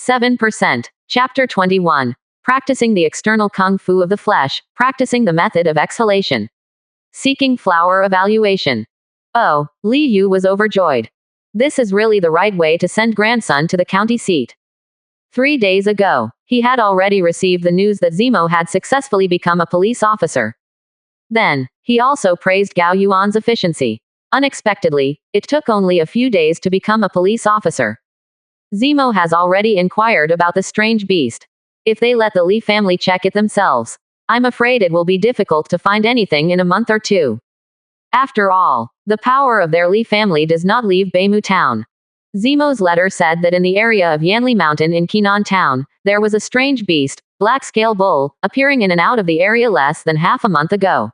7%. Chapter 21. Practicing the external kung fu of the flesh, practicing the method of exhalation. Seeking flower evaluation. Oh, Li Yu was overjoyed. This is really the right way to send grandson to the county seat. 3 days ago, he had already received the news that Zemo had successfully become a police officer. Then, he also praised Gao Yuan's efficiency. Unexpectedly, it took only a few days to become a police officer. Zemo has already inquired about the strange beast. If they let the Li family check it themselves, I'm afraid it will be difficult to find anything in a month or two. After all, the power of their Li family does not leave Beimu town. Zemo's letter said that in the area of Yanli Mountain in Qinan town, there was a strange beast, black-scale bull, appearing in and out of the area less than half a month ago.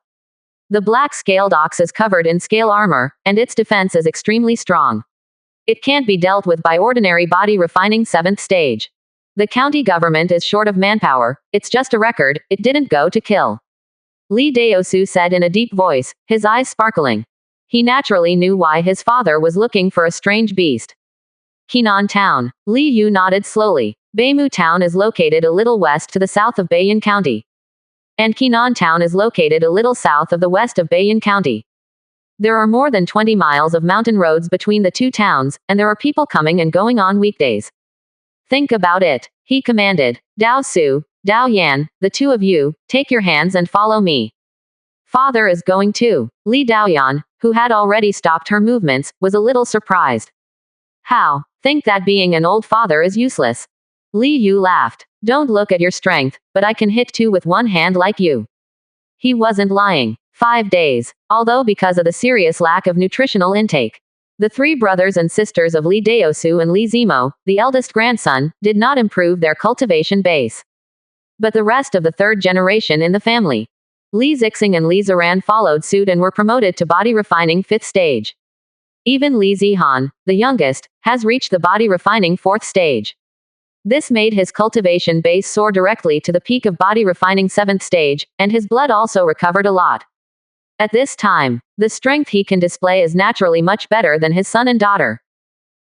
The black-scaled ox is covered in scale armor, and its defense is extremely strong. It can't be dealt with by ordinary body refining 7th stage. The county government is short of manpower, it's just a record, it didn't go to kill. Li Daosu said in a deep voice, his eyes sparkling. He naturally knew why his father was looking for a strange beast. Qinan town. Li Yu nodded slowly. Beimu town is located a little west to the south of Beiyin County. And Qinan town is located a little south of the west of Beiyin County. There are more than 20 miles of mountain roads between the two towns, and there are people coming and going on weekdays. Think about it, he commanded. Dao Su, Dao Yan, the two of you, take your hands and follow me. Father is going too. Li Daoyan, who had already stopped her movements, was a little surprised. How? Think that being an old father is useless. Li Yu laughed. Don't look at your strength, but I can hit two with one hand like you. He wasn't lying. 5 days. Although because of the serious lack of nutritional intake, the 3 brothers and sisters of Li Daosu and Li Zemo, the eldest grandson, did not improve their cultivation base. But the rest of the 3rd generation in the family, Li Zixing and Li Ziran, followed suit and were promoted to body refining 5th stage. Even Li Zihan, the youngest, has reached the body refining 4th stage. This made his cultivation base soar directly to the peak of body refining 7th stage, and his blood also recovered a lot. At this time, the strength he can display is naturally much better than his son and daughter.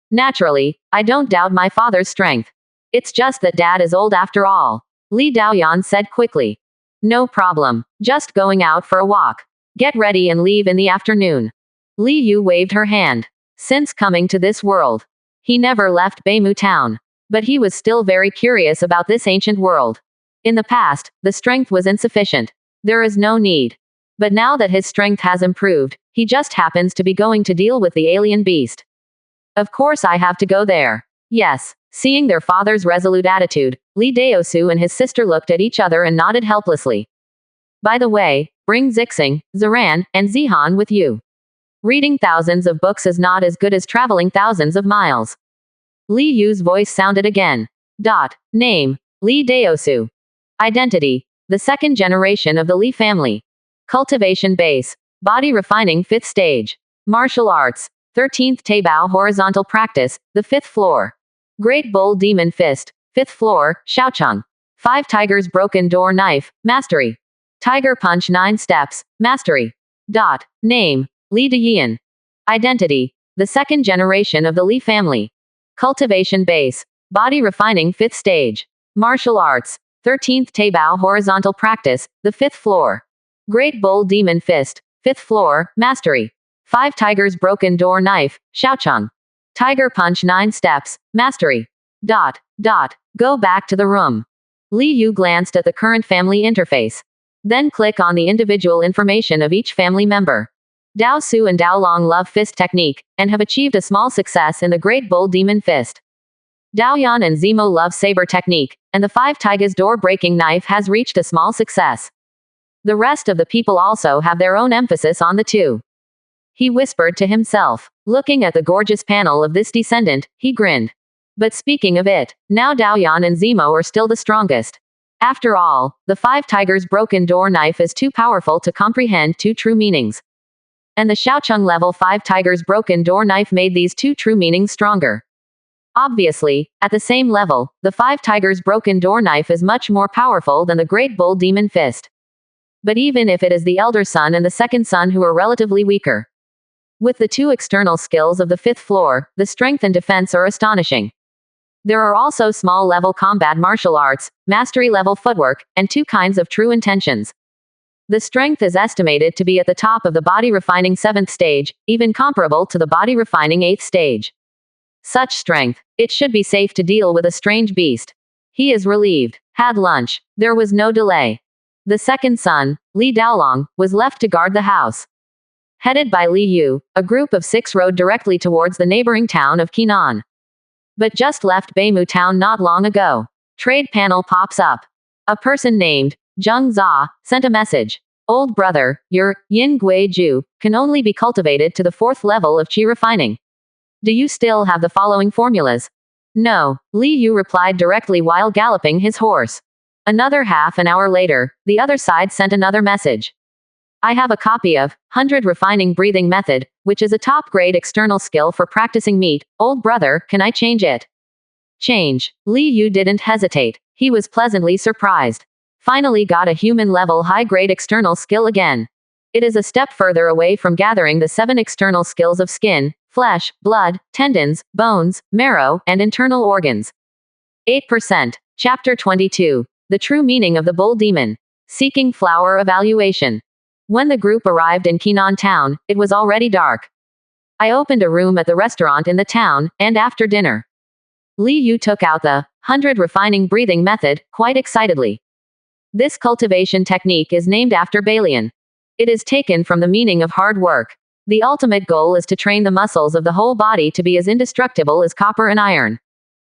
Naturally, I don't doubt my father's strength. It's just that dad is old after all, Li Daoyan said quickly. No problem, just going out for a walk. Get ready and leave in the afternoon. Li Yu waved her hand. Since coming to this world, he never left Beimu town. But he was still very curious about this ancient world. In the past, the strength was insufficient. There is no need. But now that his strength has improved, he just happens to be going to deal with the alien beast. Of course I have to go there. Yes. Seeing their father's resolute attitude, Li Daosu and his sister looked at each other and nodded helplessly. By the way, bring Zixing, Ziran, and Zihan with you. Reading thousands of books is not as good as traveling thousands of miles. Li Yu's voice sounded again. Name, Li Daosu. Identity, the 2nd generation of the Li family. Cultivation base, body refining 5th stage. Martial arts, 13th Taibao horizontal practice, the 5th floor. Great Bull Demon Fist, 5th floor, Shaocheng. 5 Tigers Broken Door Knife, mastery. Tiger Punch 9 steps, mastery. Name, Li Deyin. Identity, the 2nd generation of the Li family. Cultivation base, body refining 5th stage. Martial arts, 13th Taibao horizontal practice, the 5th floor. Great Bull Demon Fist, 5th floor, mastery. 5 Tigers Broken Door Knife, Shaocheng. Tiger Punch 9 steps, mastery. Go back to the room. Li Yu glanced at the current family interface. Then click on the individual information of each family member. Dao Su and Dao Long love fist technique, and have achieved a small success in the Great Bull Demon Fist. Dao Yan and Zemo love saber technique, and the 5 Tigers door-breaking knife has reached a small success. The rest of the people also have their own emphasis on the 2. He whispered to himself. Looking at the gorgeous panel of this descendant, he grinned. But speaking of it, now Dao Yan and Zemo are still the strongest. After all, the 5 Tigers broken door knife is too powerful to comprehend 2 true meanings. And the Shaocheng level 5 Tigers broken door knife made these 2 true meanings stronger. Obviously, at the same level, the 5 Tigers broken door knife is much more powerful than the Great Bull Demon Fist. But even if it is the elder son and the second son who are relatively weaker, with the 2 external skills of the 5th floor, the strength and defense are astonishing. There are also small-level combat martial arts, mastery-level footwork, and 2 kinds of true intentions. The strength is estimated to be at the top of the body-refining 7th stage, even comparable to the body-refining 8th stage. Such strength. It should be safe to deal with a strange beast. He is relieved. Had lunch. There was no delay. The second son, Li Daolong, was left to guard the house. Headed by Li Yu, a group of 6 rode directly towards the neighboring town of Qinan. But just left Beimu town not long ago. Trade panel pops up. A person named Zheng Za sent a message. Old brother, your Yin Gui Ju can only be cultivated to the 4th level of qi refining. Do you still have the following formulas? No, Li Yu replied directly while galloping his horse. Another half an hour later, the other side sent another message. I have a copy of 100 Refining Breathing Method, which is a top-grade external skill for practicing meat. Old brother, can I change it? Change. Li Yu didn't hesitate. He was pleasantly surprised. Finally got a human-level high-grade external skill again. It is a step further away from gathering the 7 external skills of skin, flesh, blood, tendons, bones, marrow, and internal organs. 8%. Chapter 22. The True Meaning of the Bull Demon. Seeking Flower Evaluation. When the group arrived in Qinan town, it was already dark. I opened a room at the restaurant in the town, and after dinner, Li Yu took out the 100 Refining Breathing Method, quite excitedly. This cultivation technique is named after Balian. It is taken from the meaning of hard work. The ultimate goal is to train the muscles of the whole body to be as indestructible as copper and iron.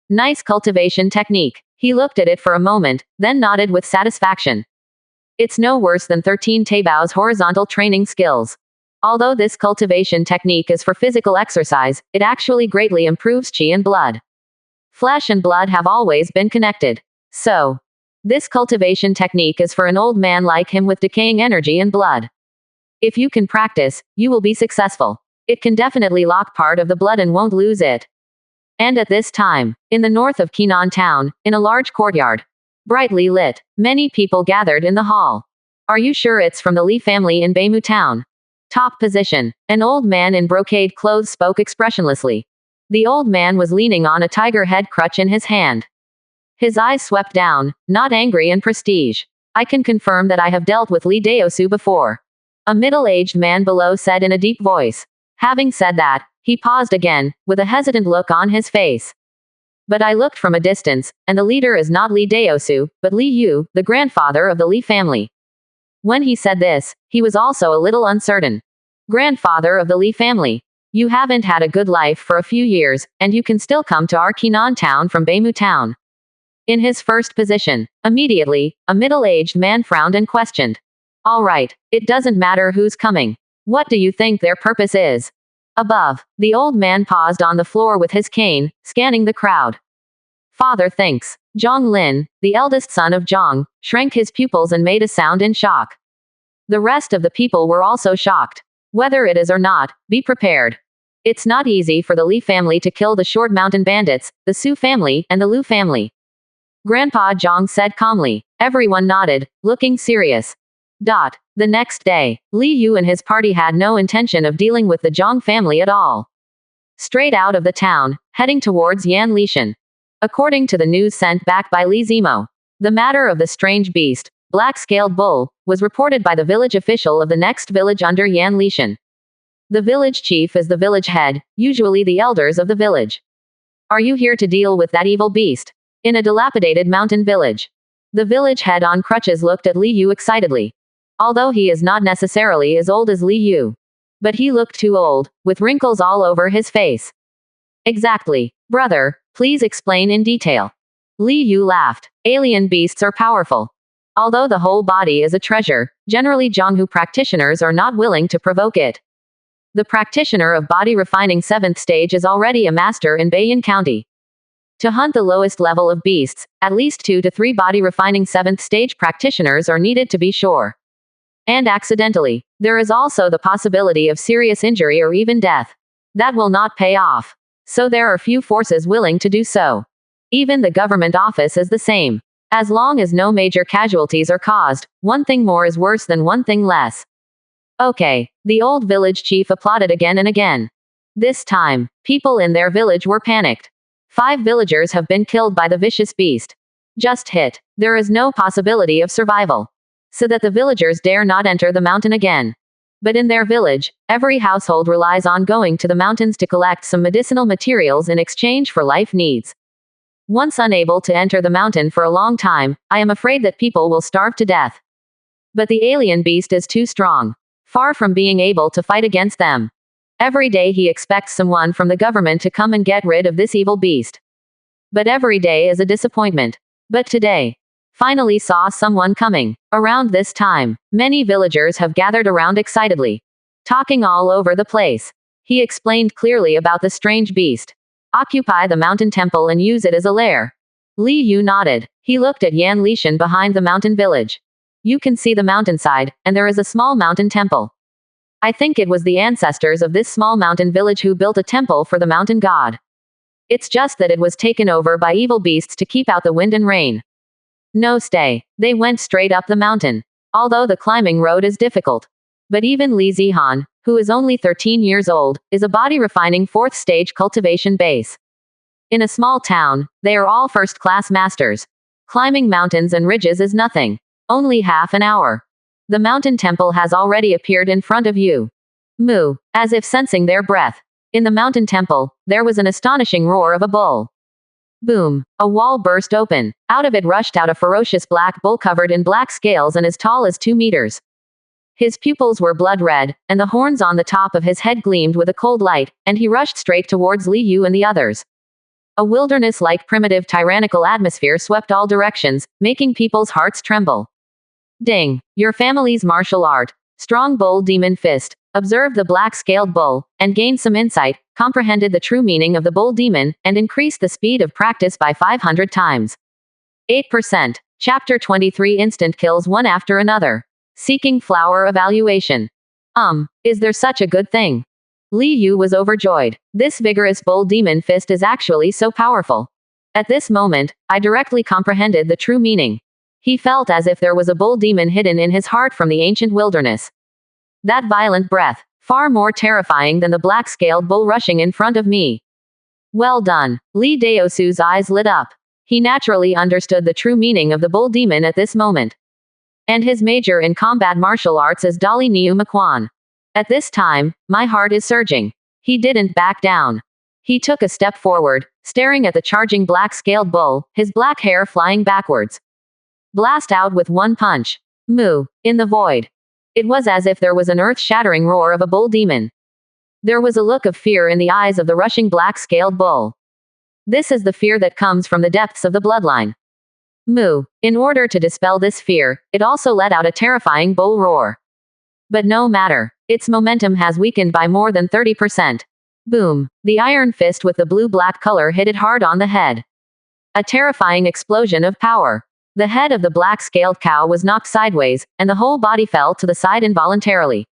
Nice cultivation technique. He looked at it for a moment, then nodded with satisfaction. It's no worse than 13 Taibao's horizontal training skills. Although this cultivation technique is for physical exercise, it actually greatly improves qi and blood. Flesh and blood have always been connected. So, this cultivation technique is for an old man like him with decaying energy and blood. If you can practice, you will be successful. It can definitely lock part of the blood and won't lose it. And at this time, in the north of Qinan town, in a large courtyard, brightly lit, many people gathered in the hall. Are you sure it's from the Li family in Beimu town? Top position. An old man in brocade clothes spoke expressionlessly. The old man was leaning on a tiger head crutch in his hand. His eyes swept down, not angry and prestige. I can confirm that I have dealt with Li Daosu before. A middle-aged man below said in a deep voice. Having said that, he paused again, with a hesitant look on his face. But I looked from a distance, and the leader is not Li Daosu, but Li Yu, the grandfather of the Li family. When he said this, he was also a little uncertain. Grandfather of the Li family. You haven't had a good life for a few years, and you can still come to our Qinan town from Beimu town. In his first position, immediately, a middle-aged man frowned and questioned. All right, it doesn't matter who's coming. What do you think their purpose is? Above, the old man paused on the floor with his cane, scanning the crowd. Father thinks. Zhang Lin, the eldest son of Zhang, shrank his pupils and made a sound in shock. The rest of the people were also shocked. Whether it is or not, be prepared. It's not easy for the Li family to kill the Short Mountain Bandits, the Su family, and the Lu family. Grandpa Zhang said calmly. Everyone nodded, looking serious. The next day, Li Yu and his party had no intention of dealing with the Zhang family at all. Straight out of the town, heading towards Yan Lishan. According to the news sent back by Li Zimo, the matter of the strange beast, black-scaled bull, was reported by the village official of the next village under Yan Lishan. The village chief is the village head, usually the elders of the village. Are you here to deal with that evil beast? In a dilapidated mountain village. The village head on crutches looked at Li Yu excitedly. Although he is not necessarily as old as Li Yu. But he looked too old, with wrinkles all over his face. Exactly. Brother, please explain in detail. Li Yu laughed. Alien beasts are powerful. Although the whole body is a treasure, generally Zhonghu practitioners are not willing to provoke it. The practitioner of body refining 7th stage is already a master in Beiyin County. To hunt the lowest level of beasts, at least 2 to 3 body refining 7th stage practitioners are needed to be sure. And accidentally, there is also the possibility of serious injury or even death. That will not pay off. So there are few forces willing to do so. Even the government office is the same. As long as no major casualties are caused, one thing more is worse than one thing less. Okay, the old village chief applauded again and again. This time, people in their village were panicked. 5 villagers have been killed by the vicious beast. Just hit. There is no possibility of survival. So that the villagers dare not enter the mountain again. But in their village, every household relies on going to the mountains to collect some medicinal materials in exchange for life needs. Once unable to enter the mountain for a long time, I am afraid that people will starve to death. But the alien beast is too strong. Far from being able to fight against them. Every day he expects someone from the government to come and get rid of this evil beast. But every day is a disappointment. But today, finally saw someone coming. Around this time, many villagers have gathered around excitedly, talking all over the place. He explained clearly about the strange beast. Occupy the mountain temple and use it as a lair. Li Yu nodded. He looked at Yan Lishan behind the mountain village. You can see the mountainside, and there is a small mountain temple. I think it was the ancestors of this small mountain village who built a temple for the mountain god. It's just that it was taken over by evil beasts to keep out the wind and rain. No stay. They went straight up the mountain. Although the climbing road is difficult. But even Li Zihan, who is only 13 years old, is a body refining 4th stage cultivation base. In a small town, they are all first-class masters. Climbing mountains and ridges is nothing. Only half an hour. The mountain temple has already appeared in front of you. Moo, as if sensing their breath. In the mountain temple, there was an astonishing roar of a bull. Boom. A wall burst open. Out of it rushed out a ferocious black bull covered in black scales and as tall as 2 meters. His pupils were blood red, and the horns on the top of his head gleamed with a cold light, and he rushed straight towards Li Yu and the others. A wilderness-like primitive tyrannical atmosphere swept all directions, making people's hearts tremble. Ding. Your family's martial art. Strong bull demon fist. Observed the black-scaled bull, and gained some insight, comprehended the true meaning of the bull demon, and increased the speed of practice by 500 times. 8%. Chapter 23 Instant kills one after another. Seeking flower evaluation. Is there such a good thing? Li Yu was overjoyed. This vigorous bull demon fist is actually so powerful. At this moment, I directly comprehended the true meaning. He felt as if there was a bull demon hidden in his heart from the ancient wilderness. That violent breath, far more terrifying than the black-scaled bull rushing in front of me. Well done. Li Daosu's eyes lit up. He naturally understood the true meaning of the bull demon at this moment. And his major in combat martial arts is Dali Niu Makwan. At this time, my heart is surging. He didn't back down. He took a step forward, staring at the charging black-scaled bull, his black hair flying backwards. Blast out with one punch. Moo. In the void. It was as if there was an earth-shattering roar of a bull demon. There was a look of fear in the eyes of the rushing black-scaled bull. This is the fear that comes from the depths of the bloodline. Moo. In order to dispel this fear, it also let out a terrifying bull roar. But no matter. Its momentum has weakened by more than 30%. Boom. The iron fist with the blue-black color hit it hard on the head. A terrifying explosion of power. The head of the black-scaled cow was knocked sideways, and the whole body fell to the side involuntarily.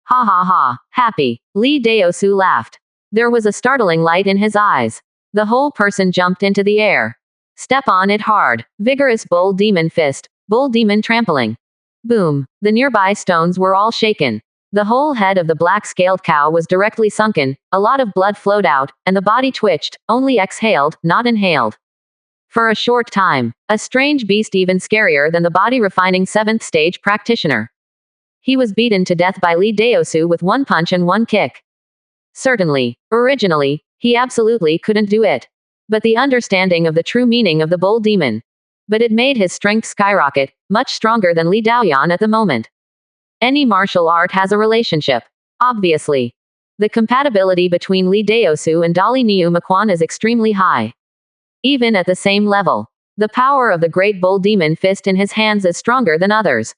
Ha ha ha. Happy. Li Daosu laughed. There was a startling light in his eyes. The whole person jumped into the air. Step on it hard. Vigorous bull demon fist. Bull demon trampling. Boom. The nearby stones were all shaken. The whole head of the black-scaled cow was directly sunken, a lot of blood flowed out, and the body twitched, only exhaled, not inhaled. For a short time, a strange beast even scarier than the body-refining 7th stage practitioner. He was beaten to death by Li Daosu with one punch and one kick. Certainly, originally, he absolutely couldn't do it. But the understanding of the true meaning of the bull demon. But it made his strength skyrocket, much stronger than Li Daoyan at the moment. Any martial art has a relationship. Obviously. The compatibility between Li Daosu and Dali Niu Makwan is extremely high. Even at the same level, the power of the great bull demon fist in his hands is stronger than others.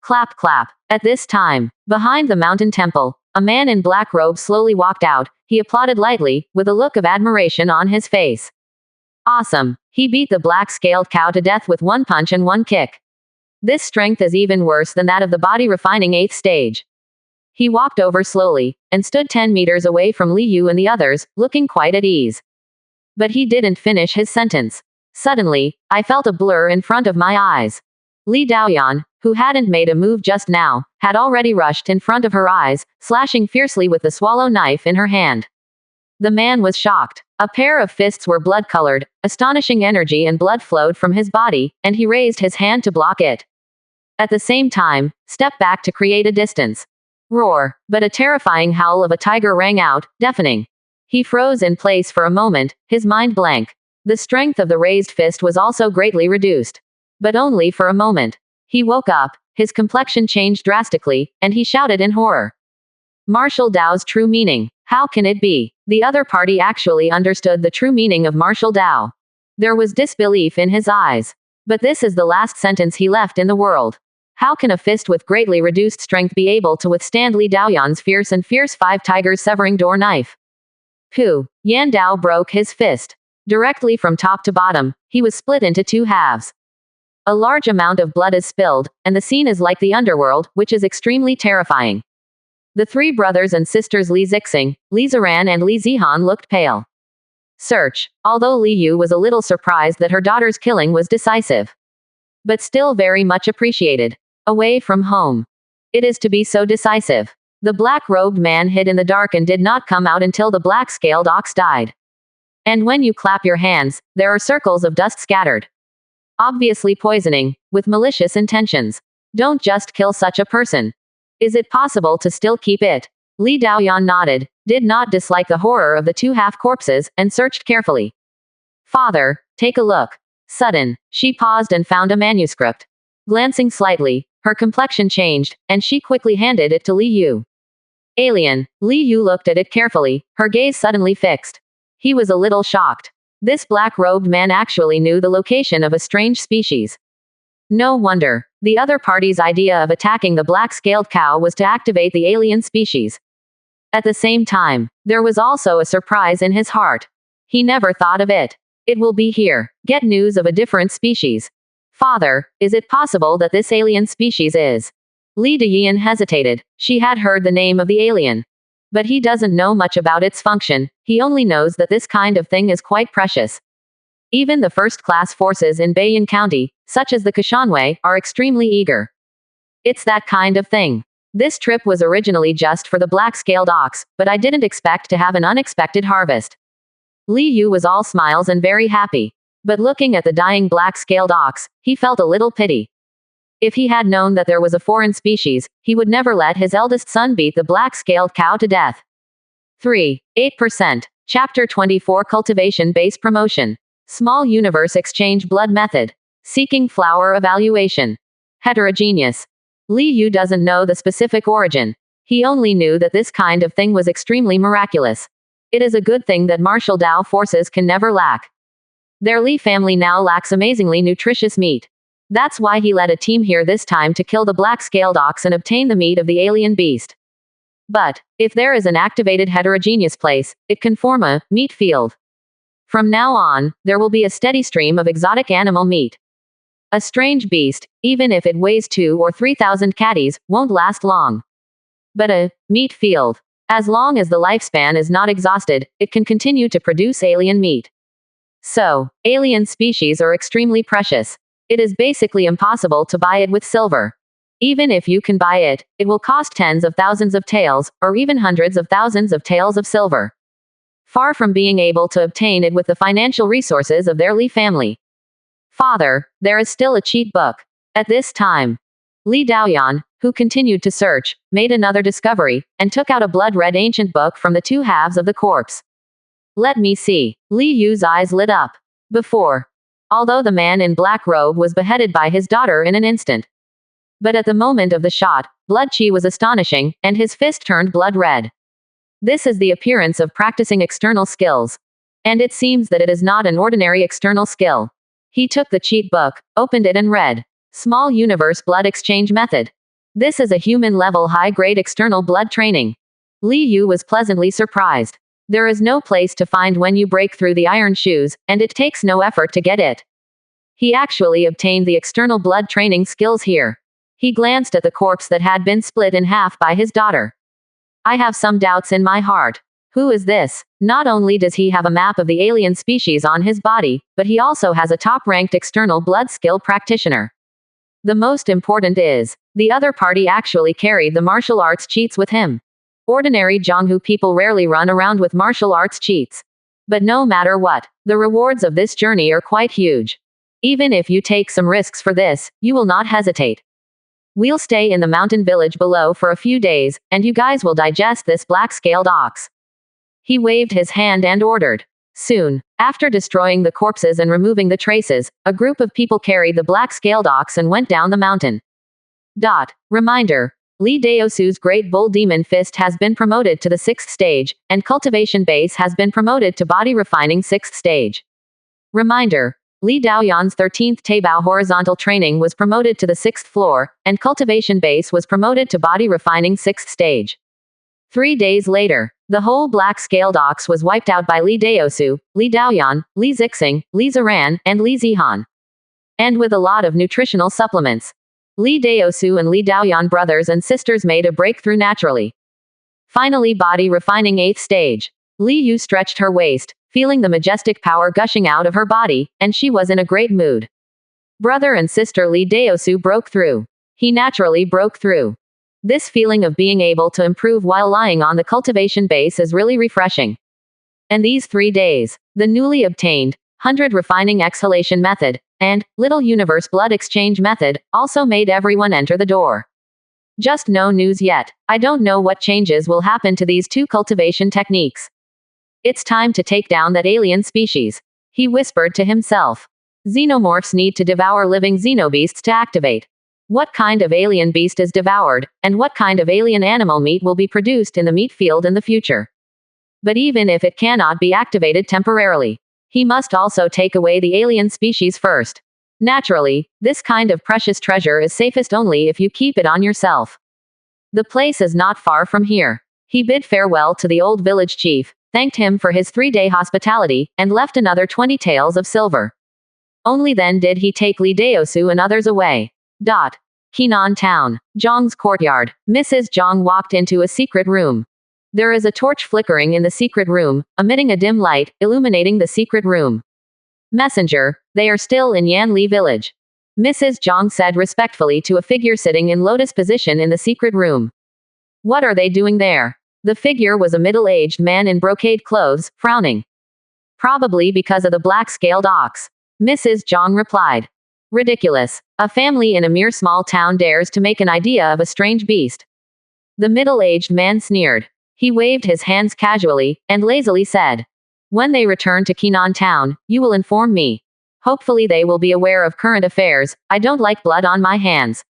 Clap clap. At this time, behind the mountain temple, a man in black robe slowly walked out. He applauded lightly, with a look of admiration on his face. Awesome. He beat the black-scaled cow to death with one punch and one kick. This strength is even worse than that of the body-refining 8th stage. He walked over slowly, and stood 10 meters away from Li Yu and the others, looking quite at ease. But he didn't finish his sentence. Suddenly, I felt a blur in front of my eyes. Li Daoyan, who hadn't made a move just now, had already rushed in front of her eyes, slashing fiercely with the swallow knife in her hand. The man was shocked. A pair of fists were blood-colored, astonishing energy and blood flowed from his body, and he raised his hand to block it. At the same time, step back to create a distance. Roar, but a terrifying howl of a tiger rang out, deafening. He froze in place for a moment, his mind blank. The strength of the raised fist was also greatly reduced. But only for a moment. He woke up, his complexion changed drastically, and he shouted in horror. Martial Dao's true meaning. How can it be? The other party actually understood the true meaning of martial Dao. There was disbelief in his eyes. But this is the last sentence he left in the world. How can a fist with greatly reduced strength be able to withstand Li Daoyan's fierce 5 tigers severing door knife? Pooh! Yan Dao broke his fist. Directly from top to bottom, he was split into 2 halves. A large amount of blood is spilled, and the scene is like the underworld, which is extremely terrifying. The 3 brothers and sisters Li Zixing, Li Ziran and Li Zihan looked pale. Search. Although Li Yu was a little surprised that her daughter's killing was decisive. But still very much appreciated. Away from home. It is to be so decisive. The black-robed man hid in the dark and did not come out until the black-scaled ox died. And when you clap your hands, there are circles of dust scattered. Obviously poisoning, with malicious intentions. Don't just kill such a person. Is it possible to still keep it? Li Daoyan nodded, did not dislike the horror of the 2 half-corpses, and searched carefully. Father, take a look. Sudden, she paused and found a manuscript. Glancing slightly, her complexion changed, and she quickly handed it to Li Yu. Alien. Li Yu looked at it carefully, her gaze suddenly fixed. He was a little shocked. This black-robed man actually knew the location of a strange species. No wonder. The other party's idea of attacking the black-scaled cow was to activate the alien species. At the same time, there was also a surprise in his heart. He never thought of it. It will be here. Get news of a different species. Father, is it possible that this alien species is? Li Dayan hesitated. She had heard the name of the alien. But he doesn't know much about its function, he only knows that this kind of thing is quite precious. Even the first-class forces in Bayan County, such as the Kashanwei, are extremely eager. It's that kind of thing. This trip was originally just for the black-scaled ox, but I didn't expect to have an unexpected harvest. Li Yu was all smiles and very happy. But looking at the dying black-scaled ox, he felt a little pity. If he had known that there was a foreign species, he would never let his eldest son beat the black-scaled cow to death. 8%. Chapter 24 Cultivation Base Promotion. Small Universe Exchange Blood Method. Seeking Flower Evaluation. Heterogeneous. Li Yu doesn't know the specific origin. He only knew that this kind of thing was extremely miraculous. It is a good thing that martial Dao forces can never lack. Their Li family now lacks amazingly nutritious meat. That's why he led a team here this time to kill the black-scaled ox and obtain the meat of the alien beast. But, if there is an activated heterogeneous place, it can form a meat field. From now on, there will be a steady stream of exotic animal meat. A strange beast, even if it weighs 2 or 3,000 catties, won't last long. But a meat field. As long as the lifespan is not exhausted, it can continue to produce alien meat. So, alien species are extremely precious. It is basically impossible to buy it with silver. Even if you can buy it, it will cost tens of thousands of taels, or even hundreds of thousands of taels of silver. Far from being able to obtain it with the financial resources of their Li family. Father, there is still a cheat book. At this time, Li Daoyan, who continued to search, made another discovery, and took out a blood-red ancient book from the 2 halves of the corpse. Let me see. Li Yu's eyes lit up. Before. Although the man in black robe was beheaded by his daughter in an instant. But at the moment of the shot, blood chi was astonishing, and his fist turned blood red. This is the appearance of practicing external skills. And it seems that it is not an ordinary external skill. He took the cheat book, opened it and read. Small Universe Blood Exchange Method. This is a human-level high-grade external blood training. Li Yu was pleasantly surprised. There is no place to find when you break through the iron shoes, and it takes no effort to get it. He actually obtained the external blood training skills here. He glanced at the corpse that had been split in half by his daughter. I have some doubts in my heart. Who is this? Not only does he have a map of the alien species on his body, but he also has a top-ranked external blood skill practitioner. The most important is, the other party actually carried the martial arts cheats with him. Ordinary Jianghu people rarely run around with martial arts cheats. But no matter what, the rewards of this journey are quite huge. Even if you take some risks for this, you will not hesitate. We'll stay in the mountain village below for a few days, and you guys will digest this black-scaled ox. He waved his hand and ordered. Soon, after destroying the corpses and removing the traces, a group of people carried the black-scaled ox and went down the mountain. Reminder. Li Daosu's Great Bull Demon Fist has been promoted to the 6th stage, and Cultivation Base has been promoted to Body Refining 6th stage. Reminder. Li Daoyan's 13th Taibao Horizontal Training was promoted to the 6th floor, and Cultivation Base was promoted to Body Refining 6th stage. 3 days later, the whole black-scaled ox was wiped out by Li Daosu, Li Daoyan, Li Zixing, Li Ziran, and Li Zihan. And with a lot of nutritional supplements. Li Daosu and Li Daoyan brothers and sisters made a breakthrough naturally. Finally, Body Refining 8th stage. Li Yu stretched her waist, feeling the majestic power gushing out of her body, and she was in a great mood. Brother and sister Li Daosu broke through. He naturally broke through. This feeling of being able to improve while lying on the cultivation base is really refreshing. And these 3 days, the newly obtained 100 refining exhalation method and Little Universe blood exchange method also made everyone enter the door. Just no news yet. I don't know what changes will happen to these 2 cultivation techniques. It's time to take down that alien species. He whispered to himself. Xenomorphs need to devour living xenobeasts to activate. What kind of alien beast is devoured, and what kind of alien animal meat will be produced in the meat field in the future? But even if it cannot be activated temporarily, he must also take away the alien species first. Naturally, this kind of precious treasure is safest only if you keep it on yourself. The place is not far from here. He bid farewell to the old village chief, thanked him for his 3-day hospitality, and left another 20 taels of silver. Only then did he take Li Daosu and others away. Qinan Town. Zhang's courtyard. Mrs. Zhang walked into a secret room. There is a torch flickering in the secret room, emitting a dim light, illuminating the secret room. Messenger, they are still in Yanli village. Mrs. Zhang said respectfully to a figure sitting in lotus position in the secret room. What are they doing there? The figure was a middle-aged man in brocade clothes, frowning. Probably because of the black-scaled ox. Mrs. Zhang replied. Ridiculous. A family in a mere small town dares to make an idea of a strange beast. The middle-aged man sneered. He waved his hands casually, and lazily said. When they return to Qinan Town, you will inform me. Hopefully they will be aware of current affairs. I don't like blood on my hands.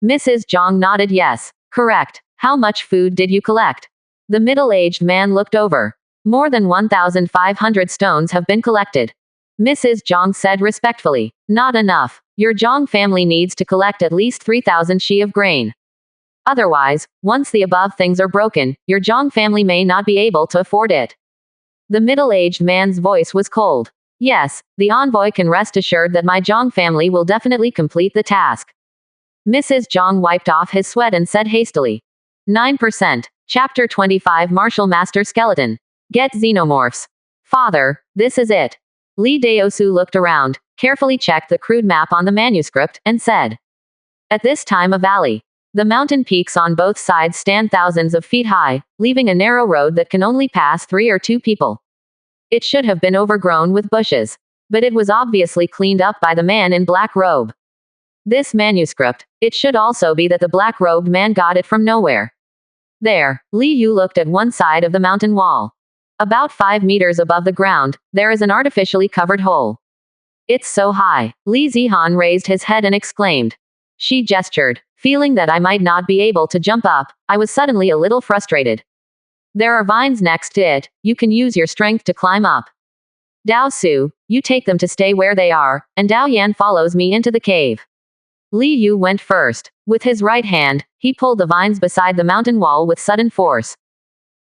Mrs. Zhang nodded yes. Correct. How much food did you collect? The middle-aged man looked over. More than 1,500 stones have been collected. Mrs. Zhang said respectfully. Not enough. Your Zhang family needs to collect at least 3,000 shi of grain. Otherwise, once the above things are broken, your Zhang family may not be able to afford it. The middle-aged man's voice was cold. Yes, the envoy can rest assured that my Zhang family will definitely complete the task. Mrs. Zhang wiped off his sweat and said hastily. 9%. Chapter 25 Martial Master Skeleton. Get Xenomorphs. Father, this is it. Li Daosu looked around, carefully checked the crude map on the manuscript, and said. At this time a valley. The mountain peaks on both sides stand thousands of feet high, leaving a narrow road that can only pass 3 or 2 people. It should have been overgrown with bushes. But it was obviously cleaned up by the man in black robe. This manuscript, it should also be that the black-robed man got it from nowhere. There, Li Yu looked at one side of the mountain wall. About 5 meters above the ground, there is an artificially covered hole. It's so high. Li Zihan raised his head and exclaimed. She gestured. Feeling that I might not be able to jump up, I was suddenly a little frustrated. There are vines next to it, you can use your strength to climb up. Dao Su, you take them to stay where they are, and Dao Yan follows me into the cave. Li Yu went first. With his right hand, he pulled the vines beside the mountain wall with sudden force.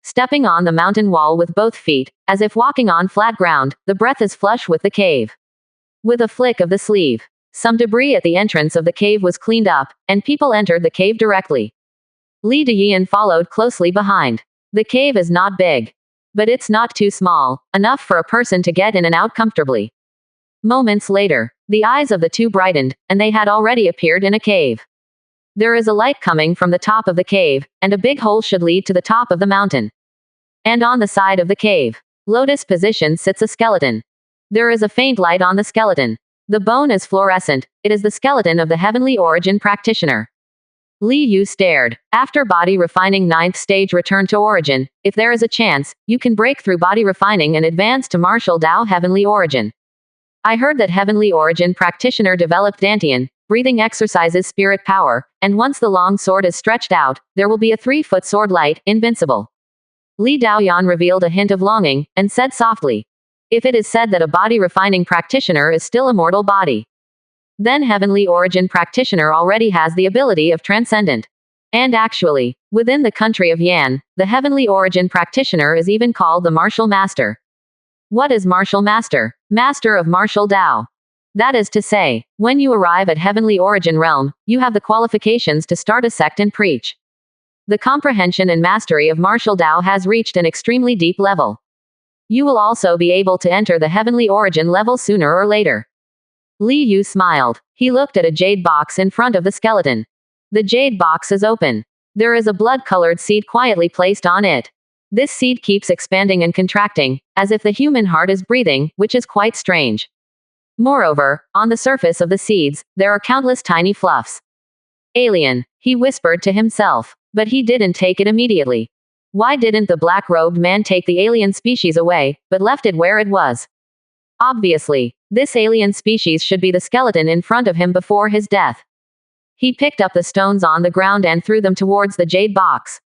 Stepping on the mountain wall with both feet, as if walking on flat ground, the breath is flush with the cave. With a flick of the sleeve, some debris at the entrance of the cave was cleaned up, and people entered the cave directly. Li Dayan followed closely behind. The cave is not big. But it's not too small, enough for a person to get in and out comfortably. Moments later, the eyes of the two brightened, and they had already appeared in a cave. There is a light coming from the top of the cave, and a big hole should lead to the top of the mountain. And on the side of the cave, lotus position, sits a skeleton. There is a faint light on the skeleton. The bone is fluorescent. It is the skeleton of the heavenly origin practitioner. Li Yu stared. After body refining 9th stage return to origin, if there is a chance, you can break through body refining and advance to martial Dao heavenly origin. I heard that heavenly origin practitioner developed Dantian, breathing exercises spirit power, and once the long sword is stretched out, there will be a 3-foot sword light, invincible. Li Daoyan revealed a hint of longing, and said softly. If it is said that a body refining practitioner is still a mortal body, then heavenly origin practitioner already has the ability of transcendent. And actually, within the country of Yan, the heavenly origin practitioner is even called the martial master. What is martial master? Master of martial Dao. That is to say, when you arrive at heavenly origin realm, you have the qualifications to start a sect and preach. The comprehension and mastery of martial Dao has reached an extremely deep level. You will also be able to enter the heavenly origin level sooner or later. Li Yu smiled. He looked at a jade box in front of the skeleton. The jade box is open. There is a blood-colored seed quietly placed on it. This seed keeps expanding and contracting, as if the human heart is breathing, which is quite strange. Moreover, on the surface of the seeds, there are countless tiny fluffs. Alien, he whispered to himself. But he didn't take it immediately. Why didn't the black-robed man take the alien species away, but left it where it was? Obviously, this alien species should be the skeleton in front of him before his death. He picked up the stones on the ground and threw them towards the jade box.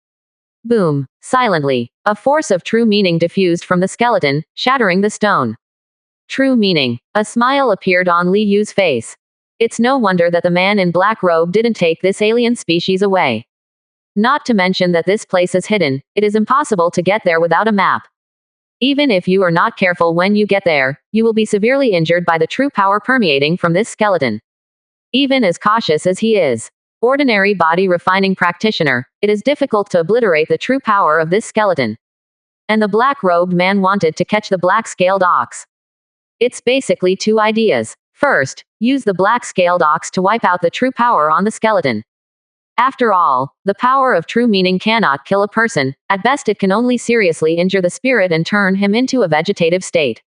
Boom! Silently, a force of true meaning diffused from the skeleton, shattering the stone. True meaning. A smile appeared on Li Yu's face. It's no wonder that the man in black robe didn't take this alien species away. Not to mention that this place is hidden, it is impossible to get there without a map. Even if you are not careful when you get there, you will be severely injured by the true power permeating from this skeleton. Even as cautious as he is, ordinary body refining practitioner, it is difficult to obliterate the true power of this skeleton. And the black-robed man wanted to catch the black-scaled ox. It's basically two ideas. First, use the black-scaled ox to wipe out the true power on the skeleton. After all, the power of true meaning cannot kill a person, at best it can only seriously injure the spirit and turn him into a vegetative state.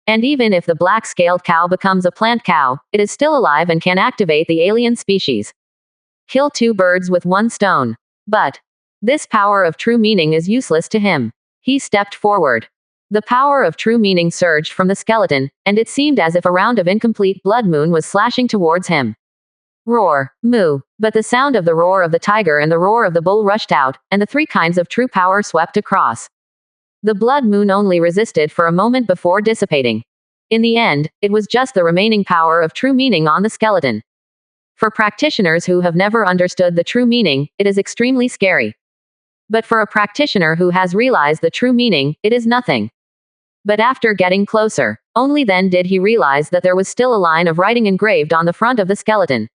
And even if the black-scaled cow becomes a plant cow, it is still alive and can activate the alien species. Kill 2 birds with 1 stone. But this power of true meaning is useless to him. He stepped forward. The power of true meaning surged from the skeleton, and it seemed as if a round of incomplete blood moon was slashing towards him. Roar, moo. But the sound of the roar of the tiger and the roar of the bull rushed out, and the 3 kinds of true power swept across. The blood moon only resisted for a moment before dissipating. In the end, it was just the remaining power of true meaning on the skeleton. For practitioners who have never understood the true meaning, it is extremely scary. But for a practitioner who has realized the true meaning, it is nothing. But after getting closer, only then did he realize that there was still a line of writing engraved on the front of the skeleton.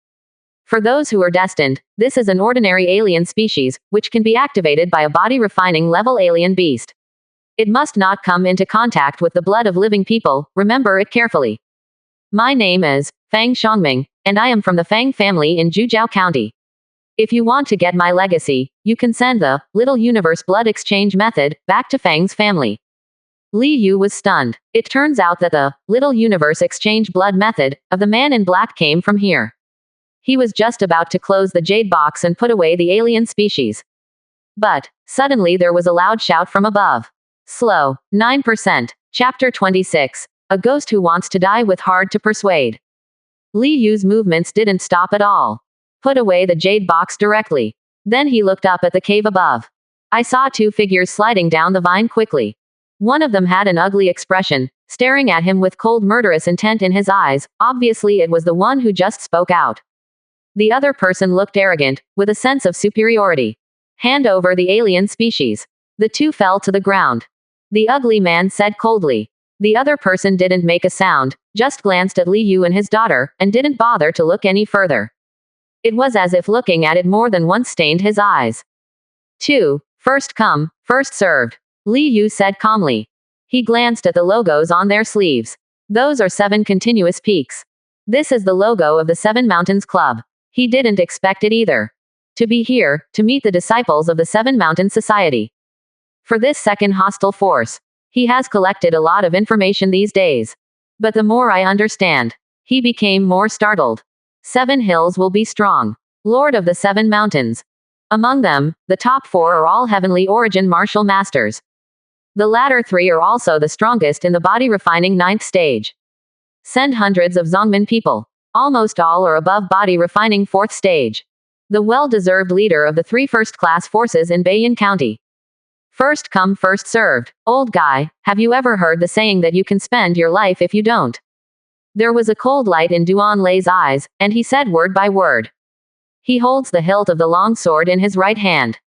For those who are destined, this is an ordinary alien species, which can be activated by a body-refining level alien beast. It must not come into contact with the blood of living people, remember it carefully. My name is Fang Xiongming, and I am from the Fang family in Zhujiao County. If you want to get my legacy, you can send the Little Universe blood exchange method back to Fang's family. Li Yu was stunned. It turns out that the Little Universe exchange blood method of the man in black came from here. He was just about to close the jade box and put away the alien species. But suddenly there was a loud shout from above. Slow. 9%. Chapter 26. A ghost who wants to die with hard to persuade. Li Yu's movements didn't stop at all. Put away the jade box directly. Then he looked up at the cave above. I saw 2 figures sliding down the vine quickly. One of them had an ugly expression, staring at him with cold murderous intent in his eyes. Obviously it was the one who just spoke out. The other person looked arrogant, with a sense of superiority. Hand over the alien species. The 2 fell to the ground. The ugly man said coldly. The other person didn't make a sound, just glanced at Li Yu and his daughter, and didn't bother to look any further. It was as if looking at it more than once stained his eyes. 2. First come, first served. Li Yu said calmly. He glanced at the logos on their sleeves. Those are 7 continuous peaks. This is the logo of the 7 Mountains Club. He didn't expect it either. To be here, to meet the disciples of the Seven Mountain Society. For this second hostile force. He has collected a lot of information these days. But the more I understand, he became more startled. 7 hills will be strong. Lord of the 7 mountains. Among them, the top 4 are all heavenly origin martial masters. The latter 3 are also the strongest in the body refining 9th stage. Send hundreds of Zongmin people. Almost all are above body refining 4th stage. The well-deserved leader of the 3 first-class forces in Beiyin County. First come, first served. Old guy, have you ever heard the saying that you can spend your life if you don't? There was a cold light in Duan Lei's eyes, and he said word by word. He holds the hilt of the long sword in his right hand.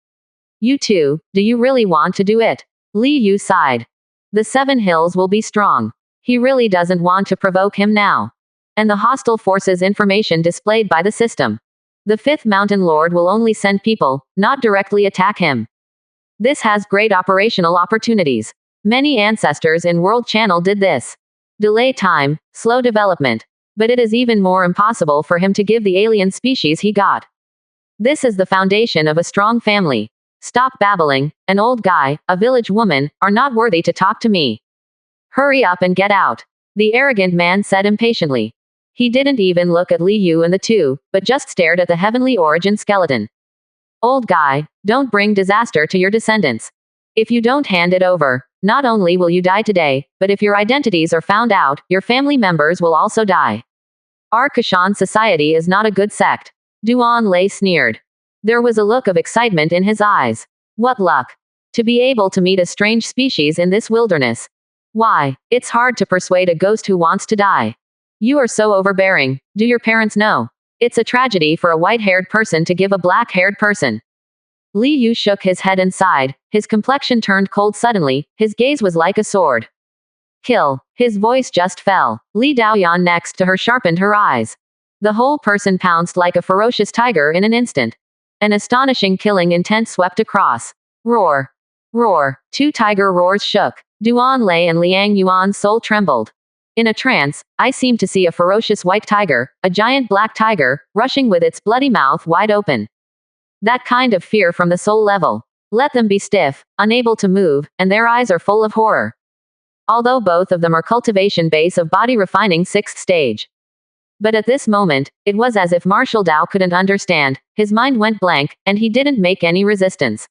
You too, do you really want to do it? Li Yu sighed. The 7 hills will be strong. He really doesn't want to provoke him now. And the hostile forces information displayed by the system. The 5th mountain lord will only send people, not directly attack him. This has great operational opportunities. Many ancestors in World Channel did this. Delay time, slow development. But it is even more impossible for him to give the alien species he got. This is the foundation of a strong family. Stop babbling, an old guy, a village woman, are not worthy to talk to me. Hurry up and get out. The arrogant man said impatiently. He didn't even look at Li Yu and the 2, but just stared at the heavenly origin skeleton. Old guy, don't bring disaster to your descendants. If you don't hand it over, not only will you die today, but if your identities are found out, your family members will also die. Our Kashan society is not a good sect. Duan Lei sneered. There was a look of excitement in his eyes. What luck. To be able to meet a strange species in this wilderness. Why, it's hard to persuade a ghost who wants to die. You are so overbearing. Do your parents know? It's a tragedy for a white-haired person to give a black-haired person. Li Yu shook his head and sighed. His complexion turned cold suddenly. His gaze was like a sword. Kill. His voice just fell. Li Daoyan next to her sharpened her eyes. The whole person pounced like a ferocious tiger in an instant. An astonishing killing intent swept across. Roar. Roar. 2 tiger roars shook. Duan Lei and Liang Yuan's soul trembled. In a trance, I seemed to see a ferocious white tiger, a giant black tiger, rushing with its bloody mouth wide open. That kind of fear from the soul level. Let them be stiff, unable to move, and their eyes are full of horror. Although both of them are cultivation base of body refining 6th stage. But at this moment, it was as if Martial Dao couldn't understand, his mind went blank, and he didn't make any resistance.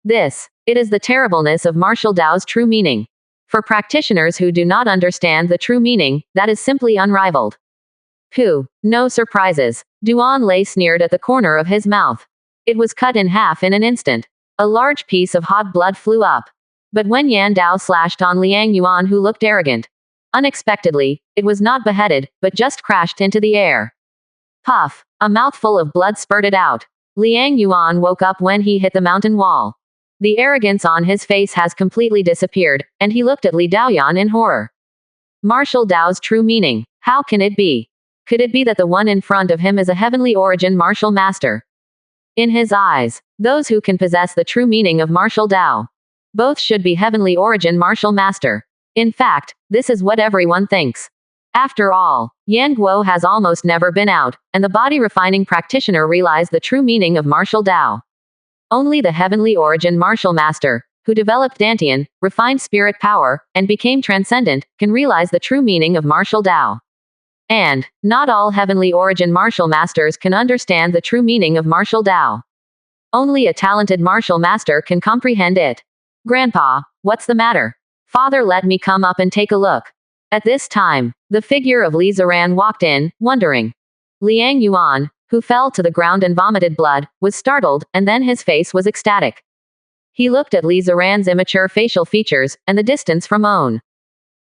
It is the terribleness of Martial Dao's true meaning. For practitioners who do not understand the true meaning, that is simply unrivaled. Pooh, no surprises. Duan Lei sneered at the corner of his mouth. It was cut in half in an instant. A large piece of hot blood flew up. But when Yan Dao slashed on Liang Yuan, who looked arrogant, unexpectedly, it was not beheaded, but just crashed into the air. Puff, a mouthful of blood spurted out. Liang Yuan woke up when he hit the mountain wall. The arrogance on his face has completely disappeared, and he looked at Li Daoyan in horror. Martial Dao's true meaning. How can it be? Could it be that the one in front of him is a heavenly origin martial master? In his eyes, those who can possess the true meaning of Martial Dao. Both should be heavenly origin martial master. In fact, this is what everyone thinks. After all, Yan Guo has almost never been out, and the body refining practitioner realized the true meaning of Martial Dao. Only the heavenly origin martial master, who developed Dantian, refined spirit power, and became transcendent, can realize the true meaning of Martial Dao. And, not all heavenly origin martial masters can understand the true meaning of Martial Dao. Only a talented martial master can comprehend it. Grandpa, what's the matter? Father, let me come up and take a look. At this time, the figure of Li Ziran walked in, wondering. Liang Yuan, who fell to the ground and vomited blood, was startled, and then his face was ecstatic. He looked at Li Ziran's immature facial features, and the distance from Own.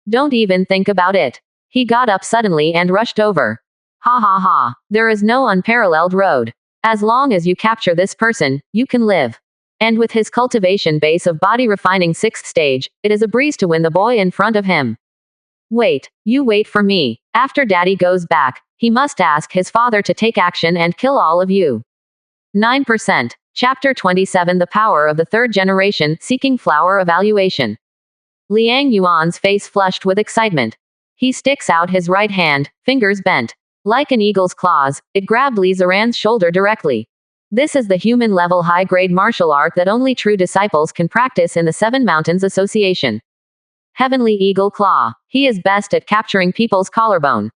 Don't even think about it. He got up suddenly and rushed over. Ha ha ha, there is no unparalleled road. As long as you capture this person, you can live. And with his cultivation base of body refining 6th stage, it is a breeze to win the boy in front of him. Wait, you wait for me. After Daddy goes back, he must ask his father to take action and kill all of you. 9%. Chapter 27. The Power of the Third Generation, Seeking Flower Evaluation. Liang Yuan's face flushed with excitement. He sticks out his right hand, fingers bent. Like an eagle's claws, it grabbed Li Ziran's shoulder directly. This is the human-level high-grade martial art that only true disciples can practice in the Seven Mountains Association. Heavenly Eagle Claw. He is best at capturing people's collarbone.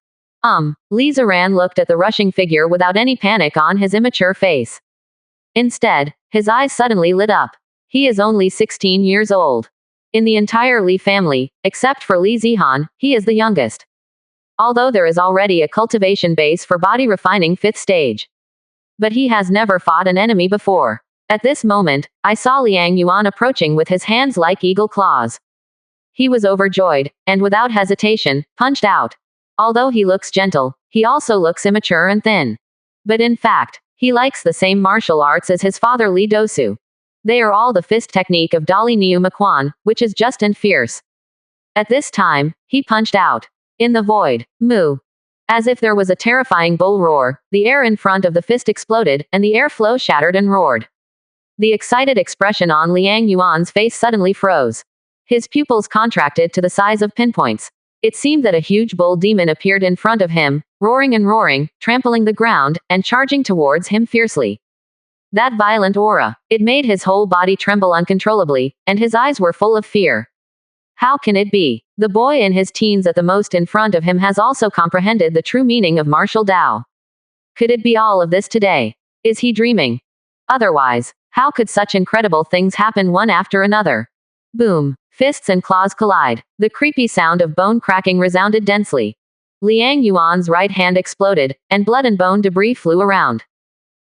Li Ziran looked at the rushing figure without any panic on his immature face. Instead, his eyes suddenly lit up. He is only 16 years old. In the entire Li family, except for Li Zihan, he is the youngest. Although there is already a cultivation base for body refining 5th stage. But he has never fought an enemy before. At this moment, I saw Liang Yuan approaching with his hands like eagle claws. He was overjoyed, and without hesitation, punched out. Although he looks gentle, he also looks immature and thin. But in fact, he likes the same martial arts as his father Li Dosu. They are all the fist technique of Dali Niu Maquan, which is just and fierce. At this time, he punched out. In the void, moo. As if there was a terrifying bull roar, the air in front of the fist exploded, and the airflow shattered and roared. The excited expression on Liang Yuan's face suddenly froze. His pupils contracted to the size of pinpoints. It seemed that a huge bull demon appeared in front of him, roaring and roaring, trampling the ground, and charging towards him fiercely. That violent aura, it made his whole body tremble uncontrollably, and his eyes were full of fear. How can it be? The boy in his teens at the most in front of him has also comprehended the true meaning of martial Tao. Could it be all of this today? Is he dreaming? Otherwise, how could such incredible things happen one after another? Boom. Fists and claws collide. The creepy sound of bone cracking resounded densely. Liang Yuan's right hand exploded, and blood and bone debris flew around.